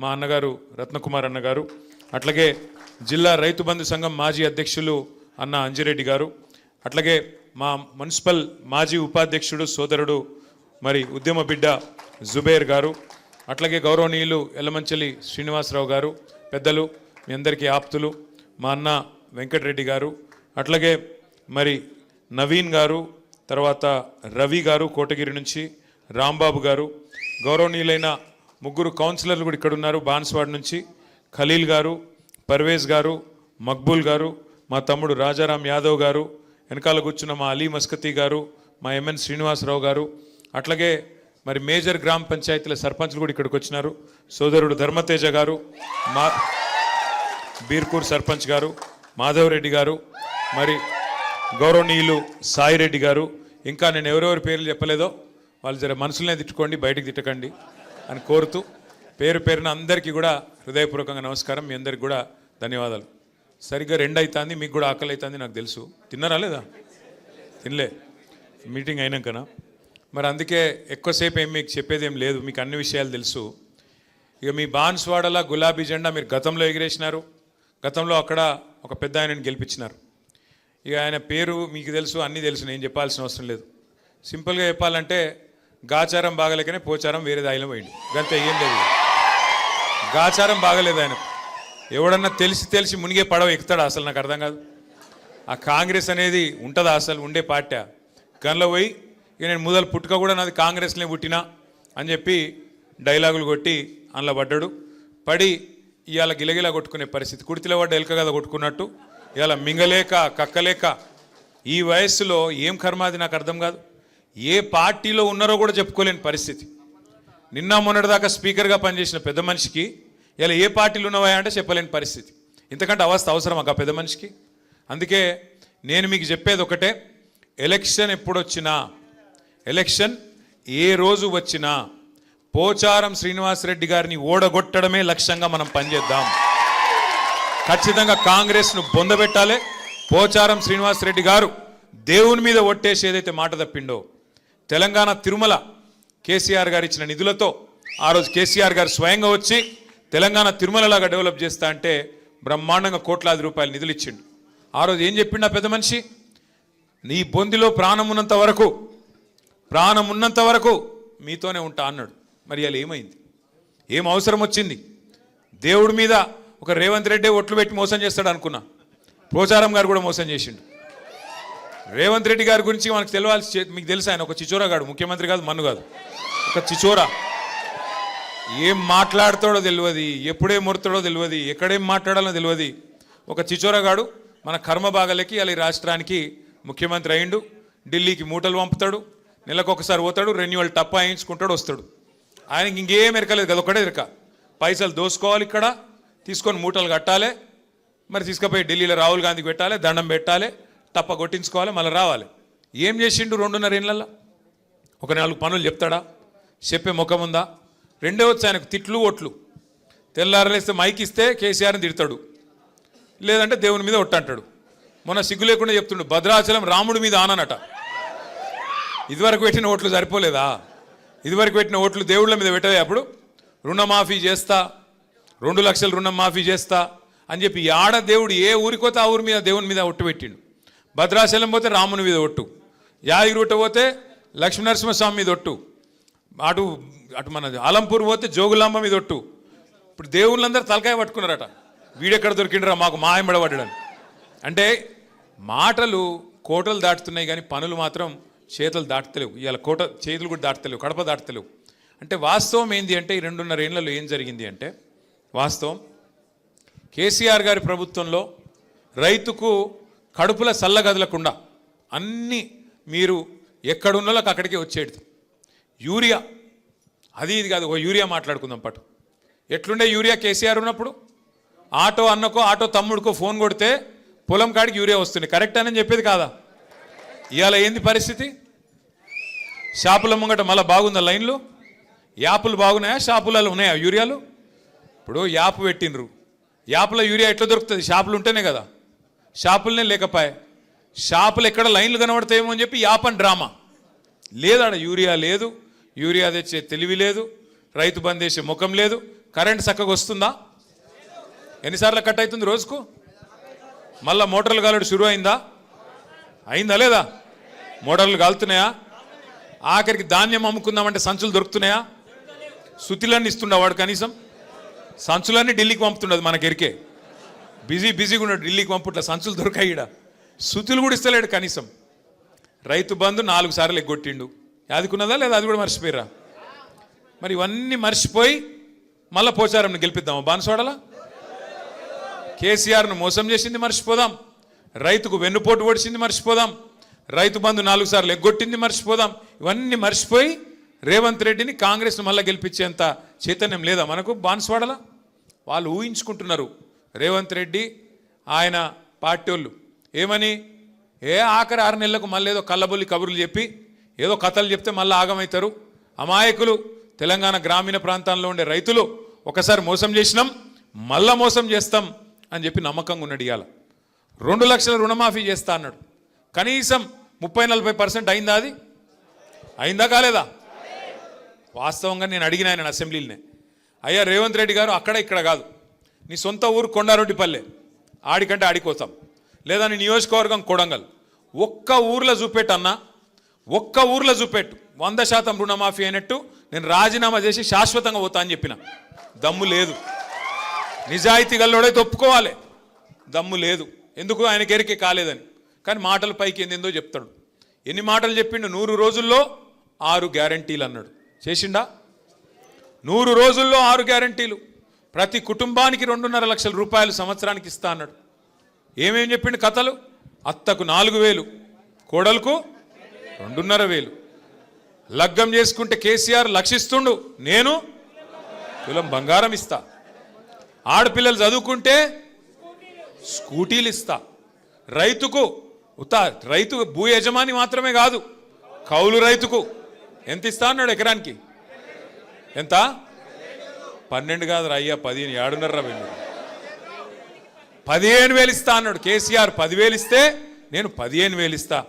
మా అన్నగారు రత్నకుమార్ అన్నగారు, అట్లాగే జిల్లా రైతు బంధు సంఘం మాజీ అధ్యక్షులు అన్న అంజిరెడ్డి గారు, అట్లాగే మా మున్సిపల్ మాజీ ఉపాధ్యక్షుడు సోదరుడు మరి ఉద్యమ బిడ్డ జుబేర్ గారు, అట్లాగే గౌరవనీయులు ఎల్లమంచలి శ్రీనివాసరావు గారు, పెద్దలు మీ అందరికీ ఆప్తులు మా అన్న వెంకటరెడ్డి గారు, అట్లాగే మరి నవీన్ గారు, తర్వాత రవి గారు కోటగిరి నుంచి, రాంబాబు గారు, గౌరవనీయులైన ముగ్గురు కౌన్సిలర్లు కూడా ఇక్కడ ఉన్నారు బాన్స్వాడ నుంచి, ఖలీల్ గారు, పర్వేజ్ గారు, మక్బూల్ గారు, మా తమ్ముడు రాజారాం యాదవ్ గారు, వెనకాల కూర్చున్న మా అలీ మస్కతీ గారు, మా ఎంఎన్ శ్రీనివాసరావు గారు, అట్లాగే మరి మేజర్ గ్రామ పంచాయతీల సర్పంచ్లు కూడా ఇక్కడికి వచ్చినారు, సోదరుడు ధర్మతేజ గారు, మా బీర్కూర్ సర్పంచ్ గారు మాధవరెడ్డి గారు, మరి గౌరవనీయులు సాయిరెడ్డి గారు, ఇంకా నేను ఎవరెవరి పేర్లు చెప్పలేదో వాళ్ళు జర మనసులనే తిట్టుకోండి, బయటికి తిట్టకండి అని కోరుతూ పేరు పేరున అందరికీ కూడా హృదయపూర్వకంగా నమస్కారం. మీ అందరికి కూడా ధన్యవాదాలు. సరిగ్గా 2 అవుతుంది, మీకు కూడా ఆకలి అవుతుంది నాకు తెలుసు. తిన్నారా లేదా? తినలే. మీటింగ్ అయినాకనా? మరి అందుకే ఎక్కువసేపు ఏం మీకు చెప్పేది ఏం లేదు, మీకు అన్ని విషయాలు తెలుసు. ఇక మీ బాన్స్వాడలా గులాబీ జెండా మీరు గతంలో ఎగిరేసినారు, గతంలో అక్కడ ఒక పెద్ద ఆయనని గెలిపించినారు. ఇక ఆయన పేరు మీకు తెలుసు, అన్నీ తెలుసు, నేను చెప్పాల్సిన అవసరం లేదు. సింపుల్గా చెప్పాలంటే గాచారం బాగలేకనే పోచారం వేరే దాయిలో పోయిండు, గంత ఏం లేదు. గాచారం బాగలేదు ఆయనకు. ఎవడన్నా తెలిసి మునిగే పడవ ఎక్కుతాడా అసలు? నాకు అర్థం కాదు. ఆ కాంగ్రెస్ అనేది ఉంటుందా అసలు? ఉండే పార్టీ గన్లో పోయి ఇక నేను మొదలు పుట్టుక కూడా నాది కాంగ్రెస్లో పుట్టినా అని చెప్పి డైలాగులు కొట్టి అందులో పడ్డాడు. పడి ఇవాళ గిలగిలా కొట్టుకునే పరిస్థితి. కుడితిలో పడ్డ ఎలక కదా కొట్టుకున్నట్టు ఇవాళ మింగలేక కక్కలేక ఈ వయస్సులో ఏం కర్మాది నాకు అర్థం కాదు. ఏ పార్టీలో ఉన్నారో కూడా చెప్పుకోలేని పరిస్థితి. నిన్న మొన్నటిదాకా స్పీకర్గా పనిచేసిన పెద్ద మనిషికి ఇలా ఏ పార్టీలు ఉన్నవా అంటే చెప్పలేని పరిస్థితి. ఇంతకంటే అవస్థ అవసరమా ఆ పెద్ద మనిషికి? అందుకే నేను మీకు చెప్పేది ఒకటే, ఎలక్షన్ ఎప్పుడొచ్చినా, ఎలక్షన్ ఏ రోజు వచ్చినా పోచారం శ్రీనివాసరెడ్డి గారిని ఓడగొట్టడమే లక్ష్యంగా మనం పనిచేద్దాం. ఖచ్చితంగా కాంగ్రెస్ను బొందబెట్టాలి. పోచారం శ్రీనివాసరెడ్డి గారు దేవుని మీద ఒట్టేసి ఏదైతే మాట తప్పిండో, తెలంగాణ తిరుమల కేసీఆర్ గారు ఇచ్చిన నిధులతో ఆ రోజు కేసీఆర్ గారు స్వయంగా వచ్చి తెలంగాణ తిరుమలలాగా డెవలప్ చేస్తా అంటే బ్రహ్మాండంగా కోట్లాది రూపాయలు నిధులు ఇచ్చిండు. ఆ రోజు ఏం చెప్పిండు ఆ పెద్ద మనిషి? నీ బొందిలో ప్రాణం ఉన్నంత వరకు మీతోనే ఉంటా అన్నాడు. మరి అలా ఏమైంది? ఏం అవసరం వచ్చింది? దేవుడి మీద ఒక రేవంత్ రెడ్డి ఒట్లు పెట్టి మోసం చేస్తాడు అనుకున్నా, పోచారం గారు కూడా మోసం చేసిండు. రేవంత్ రెడ్డి గారి గురించి మనకు తెలియాల్సి, మీకు తెలుసు ఆయన ఒక చిచోరాగాడు, ముఖ్యమంత్రి కాదు, మన్ను కాదు, ఒక చిచోరా. ఏం మాట్లాడతాడో తెలియదు, ఎప్పుడే ముడతాడో తెలియదు, ఎక్కడేం మాట్లాడాలో తెలియదు. ఒక చిచోరాగాడు మన కర్మ బాగలేకి అలా ఈ రాష్ట్రానికి ముఖ్యమంత్రి అయిండు. ఢిల్లీకి మూటలు పంపుతాడు, నెలకొకసారి పోతాడు, రెన్యువల్ టప్ప వేయించుకుంటాడు, వస్తాడు. ఆయనకి ఇంకేం ఎరకలేదు కదా, ఒకటే ఎరక, పైసలు దోసుకోవాలి, ఇక్కడ తీసుకొని మూటలు కట్టాలి, మరి తీసుకుపోయి ఢిల్లీలో రాహుల్ గాంధీకి పెట్టాలి, దండం పెట్టాలి, టప్ప కొట్టించుకోవాలి, మళ్ళీ రావాలి. ఏం చేసిండు 2.5 ఏళ్ళల్లో? ఒక 4 పనులు చెప్తాడా? చెప్పే ముఖం ఉందా? రెండే వచ్చి ఆయనకు తిట్లు ఓట్లు. తెల్లారలేస్తే మైక్ ఇస్తే కేసీఆర్ని తిడతాడు, లేదంటే దేవుని మీద ఒట్టంటాడు. మొన్న సిగ్గు లేకుండా చెప్తుండు భద్రాచలం రాముడి మీద ఆననట. ఇదివరకు పెట్టిన ఓట్లు సరిపోలేదా? ఇదివరకు పెట్టిన ఓట్లు దేవుళ్ళ మీద పెట్టలే. అప్పుడు రుణమాఫీ చేస్తా, 2 లక్షలు రుణం మాఫీ చేస్తా అని చెప్పి ఆడ దేవుడు ఏ ఊరికి పోతే ఆ ఊరి మీద దేవుని మీద ఒట్టు పెట్టిండు. భద్రాచలం పోతే రాముని మీద ఒట్టు, యాదగిరిగుట్ట పోతే లక్ష్మీనరసింహస్వామి మీద ఒట్టు, అటు మన ఆలంపూర్ పోతే జోగులాంబ మీద ఒట్టు. ఇప్పుడు దేవుళ్ళందరూ తలకాయ పట్టుకున్నారట, వీడెక్కడ దొరికిండ్రా మాకు మాయంబడబడ్డాడని. అంటే మాటలు కోటలు దాటుతున్నాయి కానీ పనులు మాత్రం చేతులు దాటుతలేవు. ఇవాళ చేతులు కూడా దాటుతలేవు, కడప దాటుతలేవు. అంటే వాస్తవం ఏంది అంటే ఈ 2.5 ఏళ్లలో ఏం జరిగింది అంటే, వాస్తవం కేసీఆర్ గారి ప్రభుత్వంలో రైతుకు కడుపుల సల్లగదలకుండా అన్నీ మీరు ఎక్కడున్నోళ్ళకి అక్కడికే వచ్చేది. యూరియా అది ఇది కాదు, ఓ యూరియా మాట్లాడుకుందాం పట్టు. ఎట్లుండే యూరియా కేసీఆర్ ఉన్నప్పుడు? ఆటో అన్నకో ఆటో తమ్ముడికో ఫోన్ కొడితే పొలం కాడికి యూరియా వస్తుంది, కరెక్ట్ అని చెప్పేది కాదా? ఇవాళ ఏంది పరిస్థితి? షాపుల ముంగట మళ్ళీ బాగుందా లైన్లు? యాపులు బాగున్నాయా? షాపులలో ఉన్నాయా యూరియాలు? ఇప్పుడు యాప్ పెట్టినరు, యాప్లో యూరియా ఎట్లా దొరుకుతుంది? షాపులు ఉంటేనే కదా. షాపులనే లేకపోయా, షాపులు ఎక్కడ లైన్లు కనబడతాయేమో అని చెప్పి యాప్ అని డ్రామా. లేదాడ యూరియా లేదు, యూరియా తెచ్చే తెలివి లేదు, రైతు బంద్ చేసే ముఖం లేదు. కరెంట్ చక్కగా వస్తుందా? ఎన్నిసార్లు కట్ అవుతుంది రోజుకు? మళ్ళీ మోటార్లు కాలడు షురు అయిందా లేదా? మోటార్లు కాలుతున్నాయా? ఆఖరికి ధాన్యం అమ్ముకుందామంటే సంచులు దొరుకుతున్నాయా? సుతిలన్నీ ఇస్తుండ వాడు, కనీసం సంచులన్నీ ఢిల్లీకి పంపుతుండదు. మనకెరికే బిజీగా ఉన్నాడు, ఢిల్లీకి పంపుట్లా సంచులు దొరకాయి. సుతులు కూడా ఇస్తలేడు కనీసం. రైతు బంధు 4 సార్లు ఎగ్గొట్టిండు, యాదుకున్నదా లేదా? అది కూడా మర్చిపోయిరా. మరి ఇవన్నీ మర్చిపోయి మళ్ళీ పోచారంని గెలిపిద్దామా? బాన్స్వాడలా కేసీఆర్ను మోసం చేసింది మర్చిపోదాం, రైతుకు వెన్నుపోటు పొడిచింది మర్చిపోదాం, రైతు బంధు 4 సార్లు ఎగ్గొట్టింది మర్చిపోదాం. ఇవన్నీ మర్చిపోయి రేవంత్ రెడ్డిని కాంగ్రెస్ను మళ్ళీ గెలిపించేంత చైతన్యం లేదా మనకు బాన్స్వాడలా? వాళ్ళు ఊహించుకుంటున్నారు రేవంత్ రెడ్డి ఆయన పార్టీ వాళ్ళు ఏమని, ఆఖరి 6 నెలలకు మళ్ళీ ఏదో కళ్ళబొల్లి కబుర్లు చెప్పి ఏదో కథలు చెప్తే మళ్ళీ ఆగమవుతారు. అమాయకులు తెలంగాణ గ్రామీణ ప్రాంతాల్లో ఉండే రైతులు ఒకసారి మోసం చేసినాం, మళ్ళా మోసం చేస్తాం అని చెప్పి నమ్మకంగా ఉన్నాడు. ఇవాళ 2 లక్షల రుణమాఫీ చేస్తా అన్నాడు. కనీసం 30-40% అయిందా? అది అయిందా కాలేదా? వాస్తవంగా నేను అడిగిన ఆయన అసెంబ్లీలోనే, అయ్యా రేవంత్ రెడ్డి గారు అక్కడ ఇక్కడ కాదు, నీ సొంత ఊరు కొండారెడ్డిపల్లె, ఆడికంటే ఆడిపోతాం, లేదా నీ నియోజకవర్గం కొడంగల్, ఒక్క ఊర్లో చూపెట్టు అన్నా, ఒక్క ఊర్లో చూపెట్టు 100% రుణమాఫీ అయినట్టు నేను రాజీనామా చేసి శాశ్వతంగా పోతా అని చెప్పిన. దమ్ము లేదు. నిజాయితీ గల్లోడైతే ఒప్పుకోవాలి. దమ్ము లేదు. ఎందుకు? ఆయనకి ఎరికే కాలేదని. కానీ మాటల పైకి ఏందో చెప్తాడు. ఎన్ని మాటలు చెప్పిండు? 100 రోజుల్లో 6 గ్యారంటీలు అన్నాడు. చేసిండా? 100 రోజుల్లో 6 గ్యారంటీలు. ప్రతి కుటుంబానికి 2.5 లక్షల రూపాయలు సంవత్సరానికి ఇస్తా అన్నాడు. ఏమేం చెప్పిండు కథలు? అత్తకు 4,000, కోడలకు 2,500. లగ్గం చేసుకుంటే కేసీఆర్ లక్షిస్తుండు, నేను తులం బంగారం ఇస్తా. ఆడపిల్లలు చదువుకుంటే స్కూటీలు ఇస్తా. రైతుకు రైతు భూ యజమాని మాత్రమే కాదు, కౌలు రైతుకు ఎంత ఇస్తా అన్నాడు? ఎకరానికి ఎంత? 12 కాదు అయ్యా, 15. 7.5 15,000 ఇస్తా అన్నాడు. కేసీఆర్ 10,000 ఇస్తే నేను 15,000 ఇస్తా.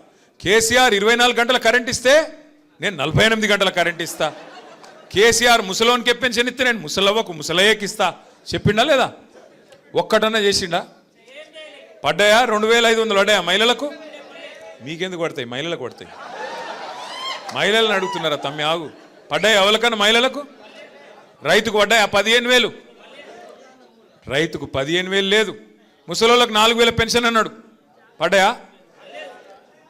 కేసీఆర్ 24 గంటల కరెంట్ ఇస్తే నేను 48 గంటల కరెంట్ ఇస్తా. కేసీఆర్ ముసలోనికి పెన్షన్ ఇస్తే నేను ముసలవ్వకు ముసలయ్యకి ఇస్తా. చెప్పిండా లేదా? ఒక్కటన్నా చేసిండా? పడ్డాయా? 2,500 పడ్డాయా మహిళలకు? మీకెందుకు పడతాయి? మహిళలకు పడతాయి. మహిళలను అడుగుతున్నారా? తమ్మి ఆగు. పడ్డాయా ఎవరికన్నా మహిళలకు? రైతుకు పడ్డాయా? 15,000. రైతుకు 15,000 లేదు. ముసలోళ్ళకు 4,000 పెన్షన్ అన్నాడు. పడ్డాయా?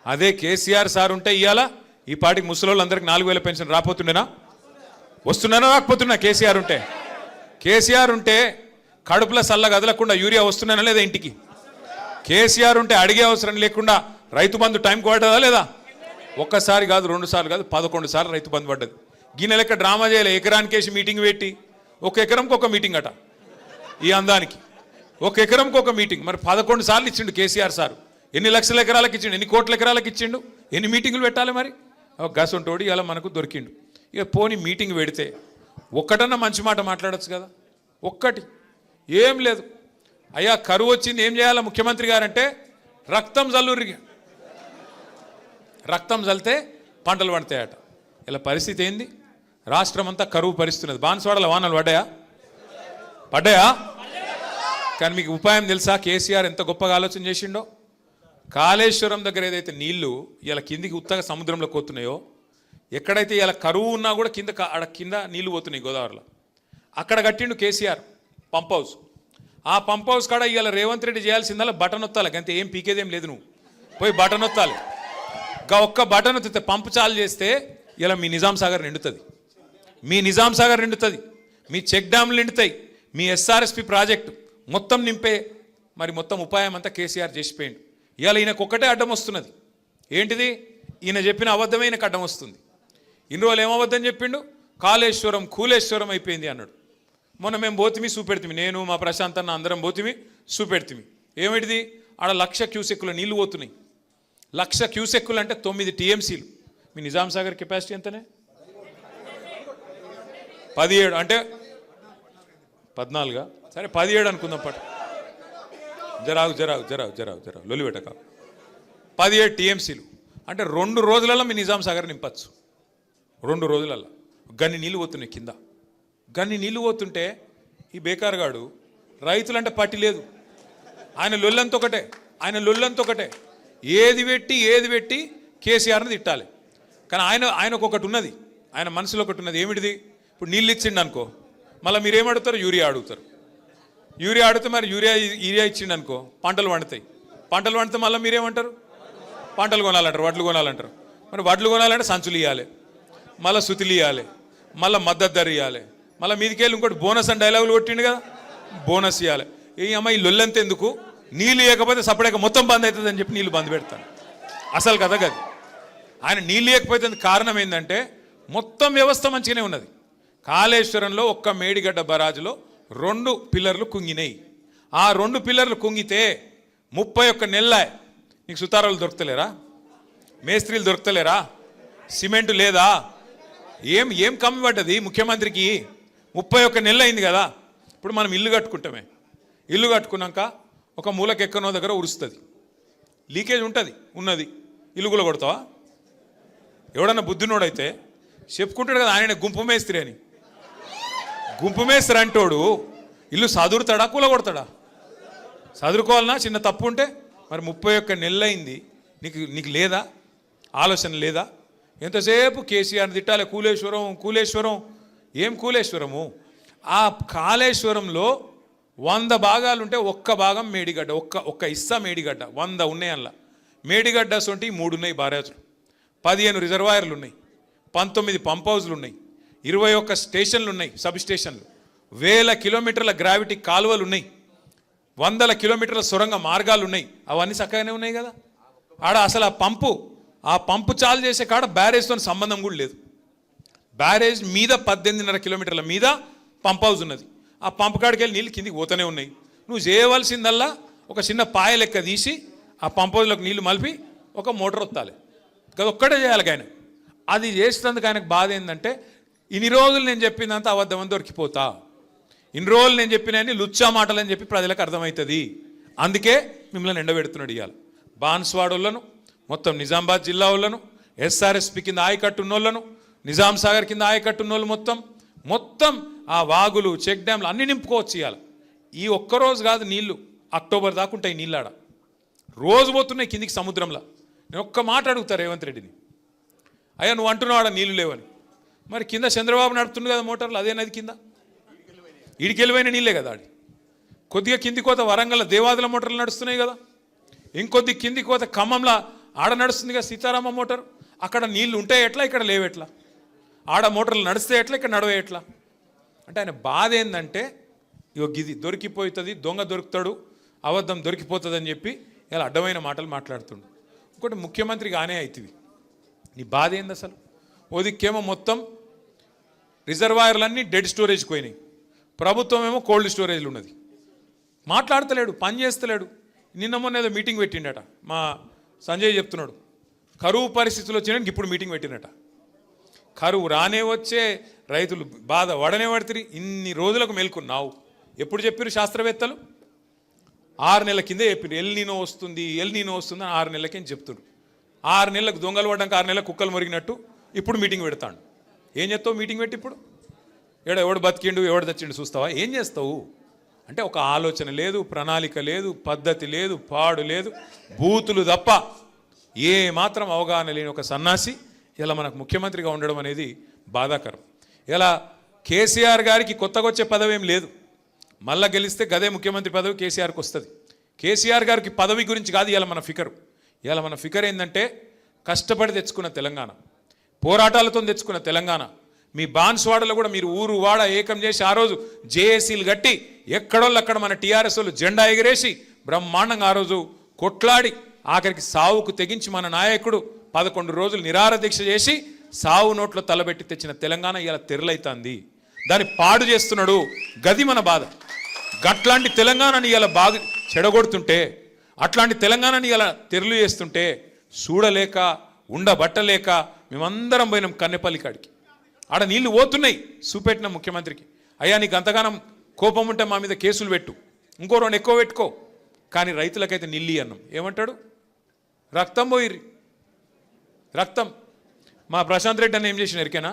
అదే కేసీఆర్ సార్ ఉంటే ఇవాళ ఈ పాటికి ముసలోళ్ళందరికీ 4,000 పెన్షన్ రాపోతుండేనా? వస్తున్నానా? రాకపోతున్నా? కేసీఆర్ ఉంటే. కేసీఆర్ ఉంటే కడుపులో సల్ల కదలకుండా యూరియా వస్తున్నానా లేదా ఇంటికి? కేసీఆర్ ఉంటే అడిగే అవసరం లేకుండా రైతు బంధు టైంకి పడ్డదా లేదా? ఒక్కసారి కాదు, 2 సార్లు కాదు, 11 సార్లు రైతు బంధు పడ్డది. గిన్నె లెక్క డ్రామా చేయలే. ఎకరానికేసి మీటింగ్ పెట్టి, ఒక ఎకరంకి ఒక మీటింగ్ అట. ఈ అందానికి ఒక ఎకరంకి ఒక మీటింగ్. మరి 11 సార్లు ఇచ్చిండు కేసీఆర్ సార్. ఎన్ని లక్షల ఎకరాలకు ఇచ్చిండు? ఎన్ని కోట్ల ఎకరాలకు ఇచ్చిండు? ఎన్ని మీటింగులు పెట్టాలి? మరి గసంటోడు ఇలా మనకు దొరికిండు. ఇక పోని మీటింగ్ పెడితే ఒక్కటన్నా మంచి మాట మాట్లాడచ్చు కదా. ఒక్కటి ఏం లేదు. అయ్యా కరువు వచ్చింది, ఏం చేయాలి ముఖ్యమంత్రి గారంటే రక్తం జల్లురి, రక్తం జల్లితే పంటలు పండుతాయట. ఇలా పరిస్థితి ఏంది? రాష్ట్రం అంతా కరువు పరిస్తున్నది. బాన్స్వాడల వానలు పడ్డాయా? పడ్డాయా? కానీ మీకు ఉపాయం తెలుసా? కేసీఆర్ ఎంత గొప్పగా ఆలోచన చేసిండో. కాళేశ్వరం దగ్గర ఏదైతే నీళ్లు ఇలా కిందికి ఉత్తగా సముద్రంలో పోతున్నాయో, ఎక్కడైతే ఇలా కరువు ఉన్నా కూడా కింద నీళ్లు పోతున్నాయి గోదావరిలో, అక్కడ కట్టిండు కేసీఆర్ పంప్ హౌస్. ఆ పంప్ హౌస్ కాడ ఇవాళ రేవంత్ రెడ్డి చేయాల్సిందల్లా బటన్ ఒత్తాలి. అంతే, ఏం పీకేదేం లేదు. నువ్వు పోయి బటన్ ఒత్తాలి. ఒక్క బటన్ ఒత్తితే పంపు చాలు చేస్తే ఇలా మీ నిజాం సాగర్ నిండుతుంది. మీ నిజాం సాగర్ నిండుతుంది, మీ చెక్ డ్యామ్లు నిండుతాయి, మీ ఎస్ఆర్ఎస్పి ప్రాజెక్టు మొత్తం నింపే మరి మొత్తం ఉపాయం అంతా కేసీఆర్ చేసిపోయిండు. ఇవాళ ఈయనకు ఒక్కటే అడ్డం వస్తున్నది. ఏంటిది? ఈయన చెప్పిన అబద్ధమే ఈయనకు అడ్డం వస్తుంది. ఇన్ని రోజులు ఏమబద్ధం చెప్పిండు? కాళేశ్వరం కూలేశ్వరం అయిపోయింది అన్నాడు. మొన్న మేము పోతిమి చూపెడుతుంది, నేను మా ప్రశాంత్ అన్న అందరం పోతిమి చూపెడుతుంది. ఏమిటిది? ఆడ 1,00,000 క్యూసెక్కుల నీళ్లు పోతున్నాయి. 1,00,000 క్యూసెక్కులు అంటే 9 టీఎంసీలు. మీ నిజాం సాగర్ కెపాసిటీ ఎంతనే? 17 అంటే 14. సరే 17 అనుకుందాం. పట్టు జరావు లొలిపెట్టక. 17 టీఎంసీలు అంటే 2 రోజులలో మీ నిజాం సాగర్ నింపచ్చు. 2 రోజులలో గన్ని నీళ్ళు పోతున్నాయి కింద. గన్ని నీళ్ళు పోతుంటే ఈ బేకార్గాడు రైతులంటే పట్టి లేదు. ఆయన లొల్లంత ఒకటే. ఏది పెట్టి కేసీఆర్ని తిట్టాలి. కానీ ఆయనకు ఒకటి ఉన్నది, ఆయన మనసులో ఒకటి ఉన్నది. ఏమిటిది? ఇప్పుడు నీళ్ళు ఇచ్చిండు అనుకో, మళ్ళీ మీరేమడుగుతారు? యూరియా అడుగుతారు. యూరియా అడిగితే మరి యూరియా ఇచ్చిండు అనుకో, పంటలు పండుతాయి. పంటలు పండితే మళ్ళీ మీరేమంటారు? పంటలు కొనాలంటారు, వడ్లు కొనాలంటారు. మరి వడ్లు కొనాలంటే సంచులు ఇవ్వాలి, మళ్ళీ సుతులు ఇవ్వాలి, మళ్ళీ మద్దతు ధర ఇవ్వాలి, మళ్ళీ మీదికెళ్ళి ఇంకోటి బోనస్ అని డైలాగులు కొట్టిండు కదా, బోనస్ ఇవ్వాలి. ఈ అమ్మాయి లొల్లంత ఎందుకు? నీళ్ళు ఇవ్వకపోతే సపరేట్గా మొత్తం బంద్ అవుతుంది అని చెప్పి నీళ్ళు బంద్ పెడతాను. అసలు కదా గది. ఆయన నీళ్ళు ఇవ్వకపోతే కారణం ఏంటంటే మొత్తం వ్యవస్థ మంచిగానే ఉన్నది. కాళేశ్వరంలో ఒక్క మేడిగడ్డ బరాజులో 2 పిల్లర్లు కుంగినాయి. ఆ 2 పిల్లర్లు కుంగితే 31 నెలల నీకు సుతారాలు దొరుకుతలేరా? మేస్త్రీలు దొరుకుతలేరా? సిమెంటు లేదా? ఏం కమ్మి పడ్డది ముఖ్యమంత్రికి? 31 నెలలు అయింది కదా. ఇప్పుడు మనం ఇల్లు కట్టుకుంటామే, ఇల్లు కట్టుకున్నాక ఒక మూలకెక్కనో దగ్గర ఉరుస్తుంది, లీకేజ్ ఉన్నది. ఇల్లు కూడా కొడతావా? ఎవడన్నా బుద్ధినోడైతే చెప్పుకుంటాడు కదా ఆయన గుంపు మేస్త్రి అని. గుంపు మేస్త్రి అంటోడు ఇల్లు సదురుతాడా కూల కొడతాడా? చదువుకోవాలన్నా చిన్న తప్పు ఉంటే మరి 31 నెలలైంది, నీకు లేదా ఆలోచన లేదా? ఎంతసేపు కేసీఆర్ని తిట్టాలి, కూలేశ్వరం. ఏం కూలేశ్వరము? ఆ కాళేశ్వరంలో 100 భాగాలుంటే ఒక్క భాగం మేడిగడ్డ, ఒక్క ఇస్సా మేడిగడ్డ. 100 ఉన్నాయి అలా. మేడిగడ్డ సొంటి 3 ఉన్నాయి బారేజులు, 15 రిజర్వాయర్లు ఉన్నాయి, 19 పంప్ హౌజ్లు ఉన్నాయి, 21 స్టేషన్లు ఉన్నాయి, సబ్ స్టేషన్లు, 1000 కిలోమీటర్ల గ్రావిటీ కాలువలు ఉన్నాయి, 100 కిలోమీటర్ల సొరంగ మార్గాలు ఉన్నాయి. అవన్నీ చక్కగానే ఉన్నాయి కదా. ఆడ అసలు ఆ పంపు చాలు చేసే కాడ బ్యారేజ్తో సంబంధం కూడా లేదు. బ్యారేజ్ మీద 18.5 కిలోమీటర్ల మీద పంప్ హౌస్ ఉన్నది. ఆ పంపు కాడికి వెళ్ళి నీళ్ళు కిందికి పోతూనే ఉన్నాయి. నువ్వు చేయవలసిందల్లా ఒక చిన్న పాయ లెక్క తీసి ఆ పంప్ హౌస్లోకి నీళ్లు మలిపి ఒక మోటార్ వత్తాలి కదా, ఒక్కటే చేయాలి. ఆయన అది చేసినందుకు ఆయనకు బాధ ఏంటంటే ఇన్ని రోజులు నేను చెప్పిందంతా అబద్ధమని దొరికిపోతా, ఇన్ని రోజులు నేను చెప్పినవన్నీ లుచ్చా మాటలని చెప్పి ప్రజలకు అర్థమవుతుంది. అందుకే మిమ్మల్ని ఎండబెడుతున్నాడు. ఇవాళ బాన్స్వాడోళ్ళను, మొత్తం నిజామాబాద్ జిల్లా వాళ్ళను, ఎస్ఆర్ఎస్పి కింద ఆయకట్టు ఉన్నోళ్ళను, నిజాం సాగర్ కింద ఆయకట్టు ఉన్నోళ్ళు మొత్తం ఆ వాగులు, చెక్ డ్యామ్లు అన్నీ నింపుకోవచ్చు. ఇవాళ ఈ ఒక్కరోజు కాదు, నీళ్లు అక్టోబర్ దాకా ఉంటాయి. నీళ్ళాడ రోజు పోతున్నాయి కిందికి సముద్రంలో. నేను ఒక్క మాట అడుగుతా రేవంత్ రెడ్డిని, అయ్యా నువ్వు అంటున్నావు ఆడ నీళ్లు లేవని, మరి కింద చంద్రబాబు నడుపుతుంది కదా మోటార్లు, అదే నది కింద ఈడికెళ్ళిపోయిన నీళ్ళే కదా. ఆడి కొద్దిగా కింది కోత వరంగల్ దేవాదుల మోటార్లు నడుస్తున్నాయి కదా, ఇంకొద్ది కింది కోత ఖమ్మంలో ఆడ నడుస్తుంది కదా సీతారామ మోటార్. అక్కడ నీళ్లు ఉంటాయి ఎట్లా, ఇక్కడ లేవెట్లా? ఆడ మోటార్లు నడిస్తే ఎట్లా, ఇక్కడ నడవే ఎట్లా? అంటే ఆయన బాధ ఏంటంటే ఇగో గిది దొరికిపోతుంది, దొంగ దొరుకుతాడు, అబద్ధం దొరికిపోతుంది అని చెప్పి ఇలా అడ్డమైన మాటలు మాట్లాడుతుండు. ఇంకోటి ముఖ్యమంత్రి కానే అవుతుంది. నీ బాధ ఏంది అసలు? ఓదిక్కేమో మొత్తం రిజర్వాయర్లన్నీ డెడ్ స్టోరేజ్కి పోయినాయి, ప్రభుత్వం ఏమో కోల్డ్ స్టోరేజ్లు ఉన్నది. మాట్లాడతలేడు, పని చేస్తలేడు. నిన్న మొన్న ఏదో మీటింగ్ పెట్టిండట, మా సంజయ్ చెప్తున్నాడు, కరువు పరిస్థితులు వచ్చినాక ఇప్పుడు మీటింగ్ పెట్టినట. కరువు రానే వచ్చే రైతులు బాధ వడనే పడుతుంది. ఇన్ని రోజులకు మేల్కొన్నావు. ఎప్పుడు చెప్పారు శాస్త్రవేత్తలు? 6 నెలల కిందే చెప్పారు ఎల్ నీనో వస్తుంది అని 6 నెలలకేం చెప్తున్నారు. 6 నెలలకు దొంగలు పడ్డాక 6 నెలలకు కుక్కలు మురిగినట్టు ఇప్పుడు మీటింగ్ పెడతాడు. ఏం చేస్తావు మీటింగ్ పెట్టి? ఇప్పుడు ఎవడు బతికిండు ఎవడు తెచ్చిండు చూస్తావా? ఏం చేస్తావు అంటే ఒక ఆలోచన లేదు, ప్రణాళిక లేదు, పద్ధతి లేదు, పాడు లేదు, బూతులు తప్ప ఏ మాత్రం అవగాహన లేని ఒక సన్నాసి ఇలా మనకు ముఖ్యమంత్రిగా ఉండడం అనేది బాధాకరం. ఇలా కేసీఆర్ గారికి కొత్తగా వచ్చే పదవి ఏం లేదు, మళ్ళా గెలిస్తే గదే ముఖ్యమంత్రి పదవి కేసీఆర్కి వస్తుంది. కేసీఆర్ గారికి పదవి గురించి కాదు ఇలా మన ఫికరు. ఇలా మన ఫికర్ ఏంటంటే కష్టపడి తెచ్చుకున్న తెలంగాణ, పోరాటాలతో తెచ్చుకున్న తెలంగాణ. మీ బాన్స్వాడలో కూడా మీరు ఊరు వాడ ఏకం చేసి ఆ రోజు జేఏసీలు కట్టి ఎక్కడోళ్ళు అక్కడ మన టీఆర్ఎస్ వాళ్ళు జెండా ఎగిరేసి బ్రహ్మాండంగా ఆ రోజు కొట్లాడి ఆఖరికి సావుకు తెగించి మన నాయకుడు 11 రోజులు నిరాహార దీక్ష చేసి సావు నోట్లో తలబెట్టి తెచ్చిన తెలంగాణ ఇలా తెరలైతుంది. దాన్ని పాడు చేస్తున్నాడు. గది మన బాధ. గట్లాంటి తెలంగాణని ఇలా బాగా చెడగొడుతుంటే, అట్లాంటి తెలంగాణని ఇలా తెరలు చేస్తుంటే చూడలేక ఉండబట్టలేక మేమందరం పోయినాం కన్నెపల్లి కాడికి. ఆడ నీళ్లు పోతున్నాయి, చూపెట్టిన ముఖ్యమంత్రికి, అయ్యా నీకు అంతగానం కోపం ఉంటే మా మీద కేసులు పెట్టు, ఇంకో 2 ఎక్కువ పెట్టుకో, కానీ రైతులకైతే నీళ్ళు అన్నాం. ఏమంటాడు? రక్తం పోయిర్రి, రక్తం. మా ప్రశాంత్ రెడ్డి అన్న ఏం చేసిండు ఎరికేనా?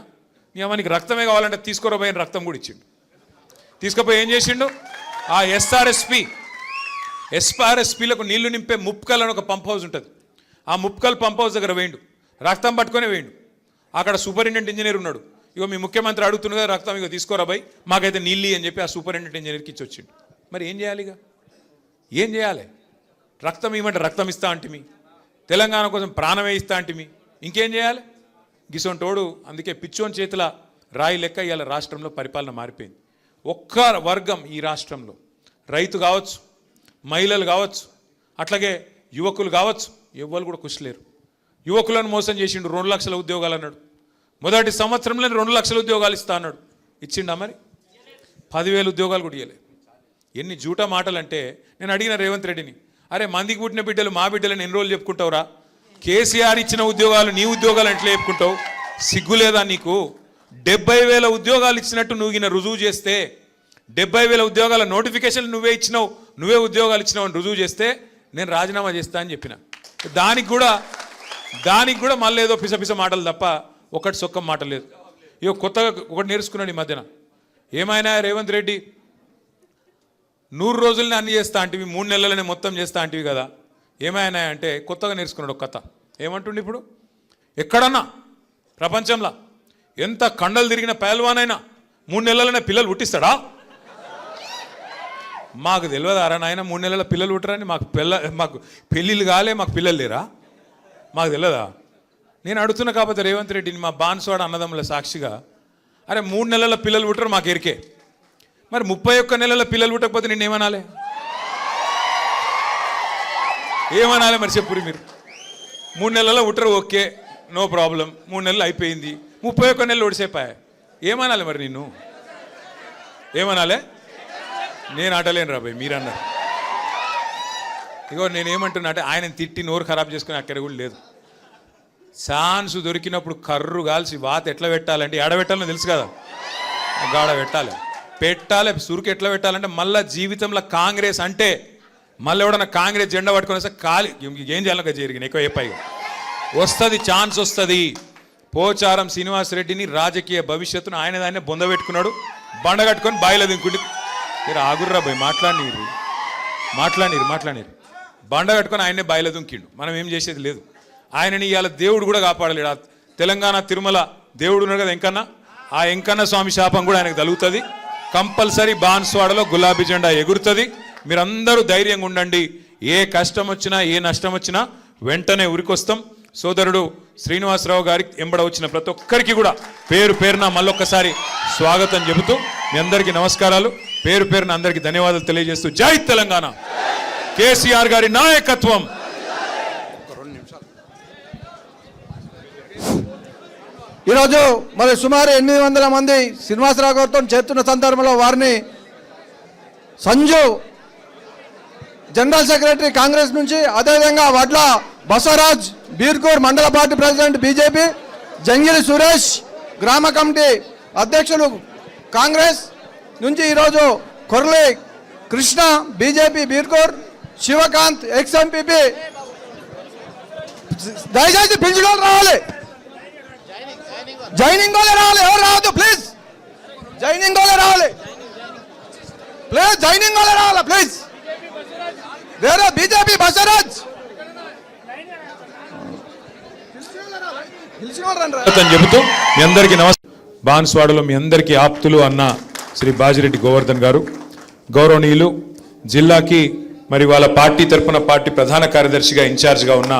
నీ అమ్మనికి రక్తమే కావాలంటే తీసుకోరబోయిన రక్తం కూడా ఇచ్చిండు. తీసుకుపోయి ఏం చేసిండు? ఆ ఎస్ఆర్ఎస్పీలకు నీళ్లు నింపే ముప్కల్ అని ఒక పంప్ హౌస్ ఉంటుంది. ఆ ముప్కల్ పంప్ హౌస్ దగ్గర వేయండు, రక్తం పట్టుకొని వేయండు. అక్కడ సూపరింటెండెంట్ ఇంజనీర్ ఉన్నాడు. ఇగో మీ ముఖ్యమంత్రి అడుగుతున్నదా రక్తం, ఇగో తీసుకోరాబాయి మాకైతే నీళ్ళు అని చెప్పి ఆ సూపరింటెండెంట్ ఇంజనీర్కి ఇచ్చి వచ్చిండు. మరి ఏం చేయాలి? ఇక ఏం చేయాలి? రక్తం ఇవ్వమంటే రక్తం ఇస్తా అంటిమి, తెలంగాణ కోసం ప్రాణమే ఇస్తా అంటిమి, ఇంకేం చేయాలి? గిసొంటోడు అందుకే పిచ్చోని చేతుల రాయి లెక్క ఇవాళ రాష్ట్రంలో పరిపాలన మారిపోయింది. ఒక్క వర్గం ఈ రాష్ట్రంలో రైతు కావచ్చు, మహిళలు కావచ్చు, అట్లాగే యువకులు కావచ్చు, ఎవ్వరు కూడా కుషలేరు. యువకులను మోసం చేసిండు. 2 లక్షల ఉద్యోగాలు అన్నాడు. మొదటి సంవత్సరంలో 2 లక్షల ఉద్యోగాలు ఇస్తా అన్నాడు. ఇచ్చిండా? మరి 10,000 ఉద్యోగాలు కూడా ఇవ్వలే. ఎన్ని జూటా మాటలు అంటే, నేను అడిగిన రేవంత్ రెడ్డిని, అరే మందికి పుట్టిన బిడ్డలు మా బిడ్డలని ఎన్ని రోజులు చెప్పుకుంటావురా? కేసీఆర్ ఇచ్చిన ఉద్యోగాలు నీ ఉద్యోగాలు ఎట్లా చెప్పుకుంటావు? సిగ్గు లేదా నీకు? 70,000 ఉద్యోగాలు ఇచ్చినట్టు నువ్వు రుజువు చేస్తే, 70,000 ఉద్యోగాల నోటిఫికేషన్ నువ్వే ఇచ్చినావు, నువ్వే ఉద్యోగాలు ఇచ్చినావు అని రుజువు చేస్తే నేను రాజీనామా చేస్తా అని చెప్పిన. దానికి కూడా దానికి కూడా మళ్ళీ ఏదో పిసపిస మాటలు తప్ప ఒకటి సొక్క మాట లేదు. ఇక కొత్తగా ఒకటి నేర్చుకున్నాడు ఈ మధ్యన. ఏమైనా రేవంత్ రెడ్డి 100 రోజులనే అన్ని చేస్తా అంటివి, 3 నెలలనే మొత్తం చేస్తా అంటివి కదా, ఏమైనా అంటే కొత్తగా నేర్చుకున్నాడు ఒక కథ. ఏమంటుండే ఇప్పుడు, ఎక్కడన్నా ప్రపంచంలో ఎంత కండలు తిరిగిన పహల్వానైనా 3 నెలలనే పిల్లలు పుట్టిస్తాడా? మాకు తెలియదారా నాయన 3 నెలల పిల్లలు పుట్టరని? మాకు పెళ్ళిళ్ళు కాలే, మాకు పిల్లలు లేరా? మాకు తెలియదా? నేను అడుగుతున్నా కాకపోతే రేవంత్ రెడ్డిని, మా బాన్స్వాడ అన్నదమ్ముల సాక్షిగా, అరే 3 నెలల పిల్లలు పుట్టరు మాకు ఎరికే, మరి 31 నెలల పిల్లలు పుట్టకపోతే నేను ఏమనాలి? ఏమనాలి మరి చెప్పురి మీరు? 3 నెలల పుట్టరు, ఓకే, నో ప్రాబ్లం, 3 నెలలు అయిపోయింది, 31 నెలలు ఒడిసేపాయ, ఏమనాలి మరి నిన్ను? ఏమనాలి? నేను ఆటలేను రాబాయ్, మీరన్నారు. ఇగో నేనేమంటున్నా అంటే, ఆయన తిట్టి నోరు ఖరాబ్ చేసుకుని అక్కడ కూడా లేదు. ఛాన్స్ దొరికినప్పుడు కర్రు కాల్చి వాత ఎట్లా పెట్టాలంటే, ఆడబెట్టాలని తెలుసు కదా, గాడ పెట్టాలి. సురుకు ఎట్లా పెట్టాలంటే, మళ్ళీ జీవితంలో కాంగ్రెస్ అంటే మళ్ళీ ఎవడన్నా కాంగ్రెస్ జెండా పట్టుకొని వస్తే కాలి ఏం చేయాలి జరిగింది ఎక్కువ అయిపోయి వస్తుంది, ఛాన్స్ వస్తుంది. పోచారం శ్రీనివాసరెడ్డిని రాజకీయ భవిష్యత్తును ఆయన బొందబెట్టుకున్నాడు, బండ కట్టుకొని బాయిలో దింకుండి. మీరు ఆగుర్రా భయ్, మాట్లాడిరు బండ కట్టుకొని ఆయనే బాయిలో దుంకిండు. మనం ఏం చేసేది లేదు. ఆయనని ఇవాళ దేవుడు కూడా కాపాడలేడు. తెలంగాణ తిరుమల దేవుడు ఉన్నాడు కదా వెంకన్న, ఆ వెంకన్న స్వామి శాపం కూడా ఆయనకు తగులుతుంది. కంపల్సరీ బాన్స్వాడలో గులాబీ జెండా ఎగురుతుంది. మీరందరూ ధైర్యంగా ఉండండి. ఏ కష్టం వచ్చినా ఏ నష్టం వచ్చినా వెంటనే ఉరికొస్తాం. సోదరుడు శ్రీనివాసరావు గారికి ఎంబడ వచ్చిన ప్రతి ఒక్కరికి కూడా పేరు పేరున మళ్ళొక్కసారి స్వాగతం చెబుతూ మీ అందరికీ నమస్కారాలు, పేరు పేరున అందరికీ ధన్యవాదాలు తెలియజేస్తూ, జై తెలంగాణ, కేసీఆర్ గారి నాయకత్వం. ఈరోజు మరి సుమారు 800 మంది శ్రీనివాసరావు గారితో చేస్తున్న సందర్భంలో వారిని సంజు జనరల్ సెక్రటరీ కాంగ్రెస్ నుంచి, అదేవిధంగా వడ్ల బసవరాజ్ బీర్కూర్ మండల party president BJP, Jangili Suresh గ్రామ కమిటీ అధ్యక్షులు కాంగ్రెస్ నుంచి, ఈరోజు Korli Krishna BJP Birkur, Shivakant ex MPP. దయచేసి పిలుచుకొని రావాలి, జాయినింగ్ వాళ్ళే రావాలి, ఎవరు రావద్దు ప్లీజ్, జాయినింగ్ వాళ్ళే రావాలి ప్లీజ్, జాయినింగ్ వాళ్ళే రావాలి ప్లీజ్. వేరే బీజేపీ బసవరాజ్ చెబుతూ మీ అందరికీ నమస్కారం. బాన్స్వాడలో మీ అందరికీ ఆప్తులు అన్న శ్రీ బాజిరెడ్డి గోవర్ధన్ గారు, గౌరవనీయులు, జిల్లాకి మరి వాళ్ళ పార్టీ తరపున పార్టీ ప్రధాన కార్యదర్శిగా ఇన్ఛార్జ్గా ఉన్న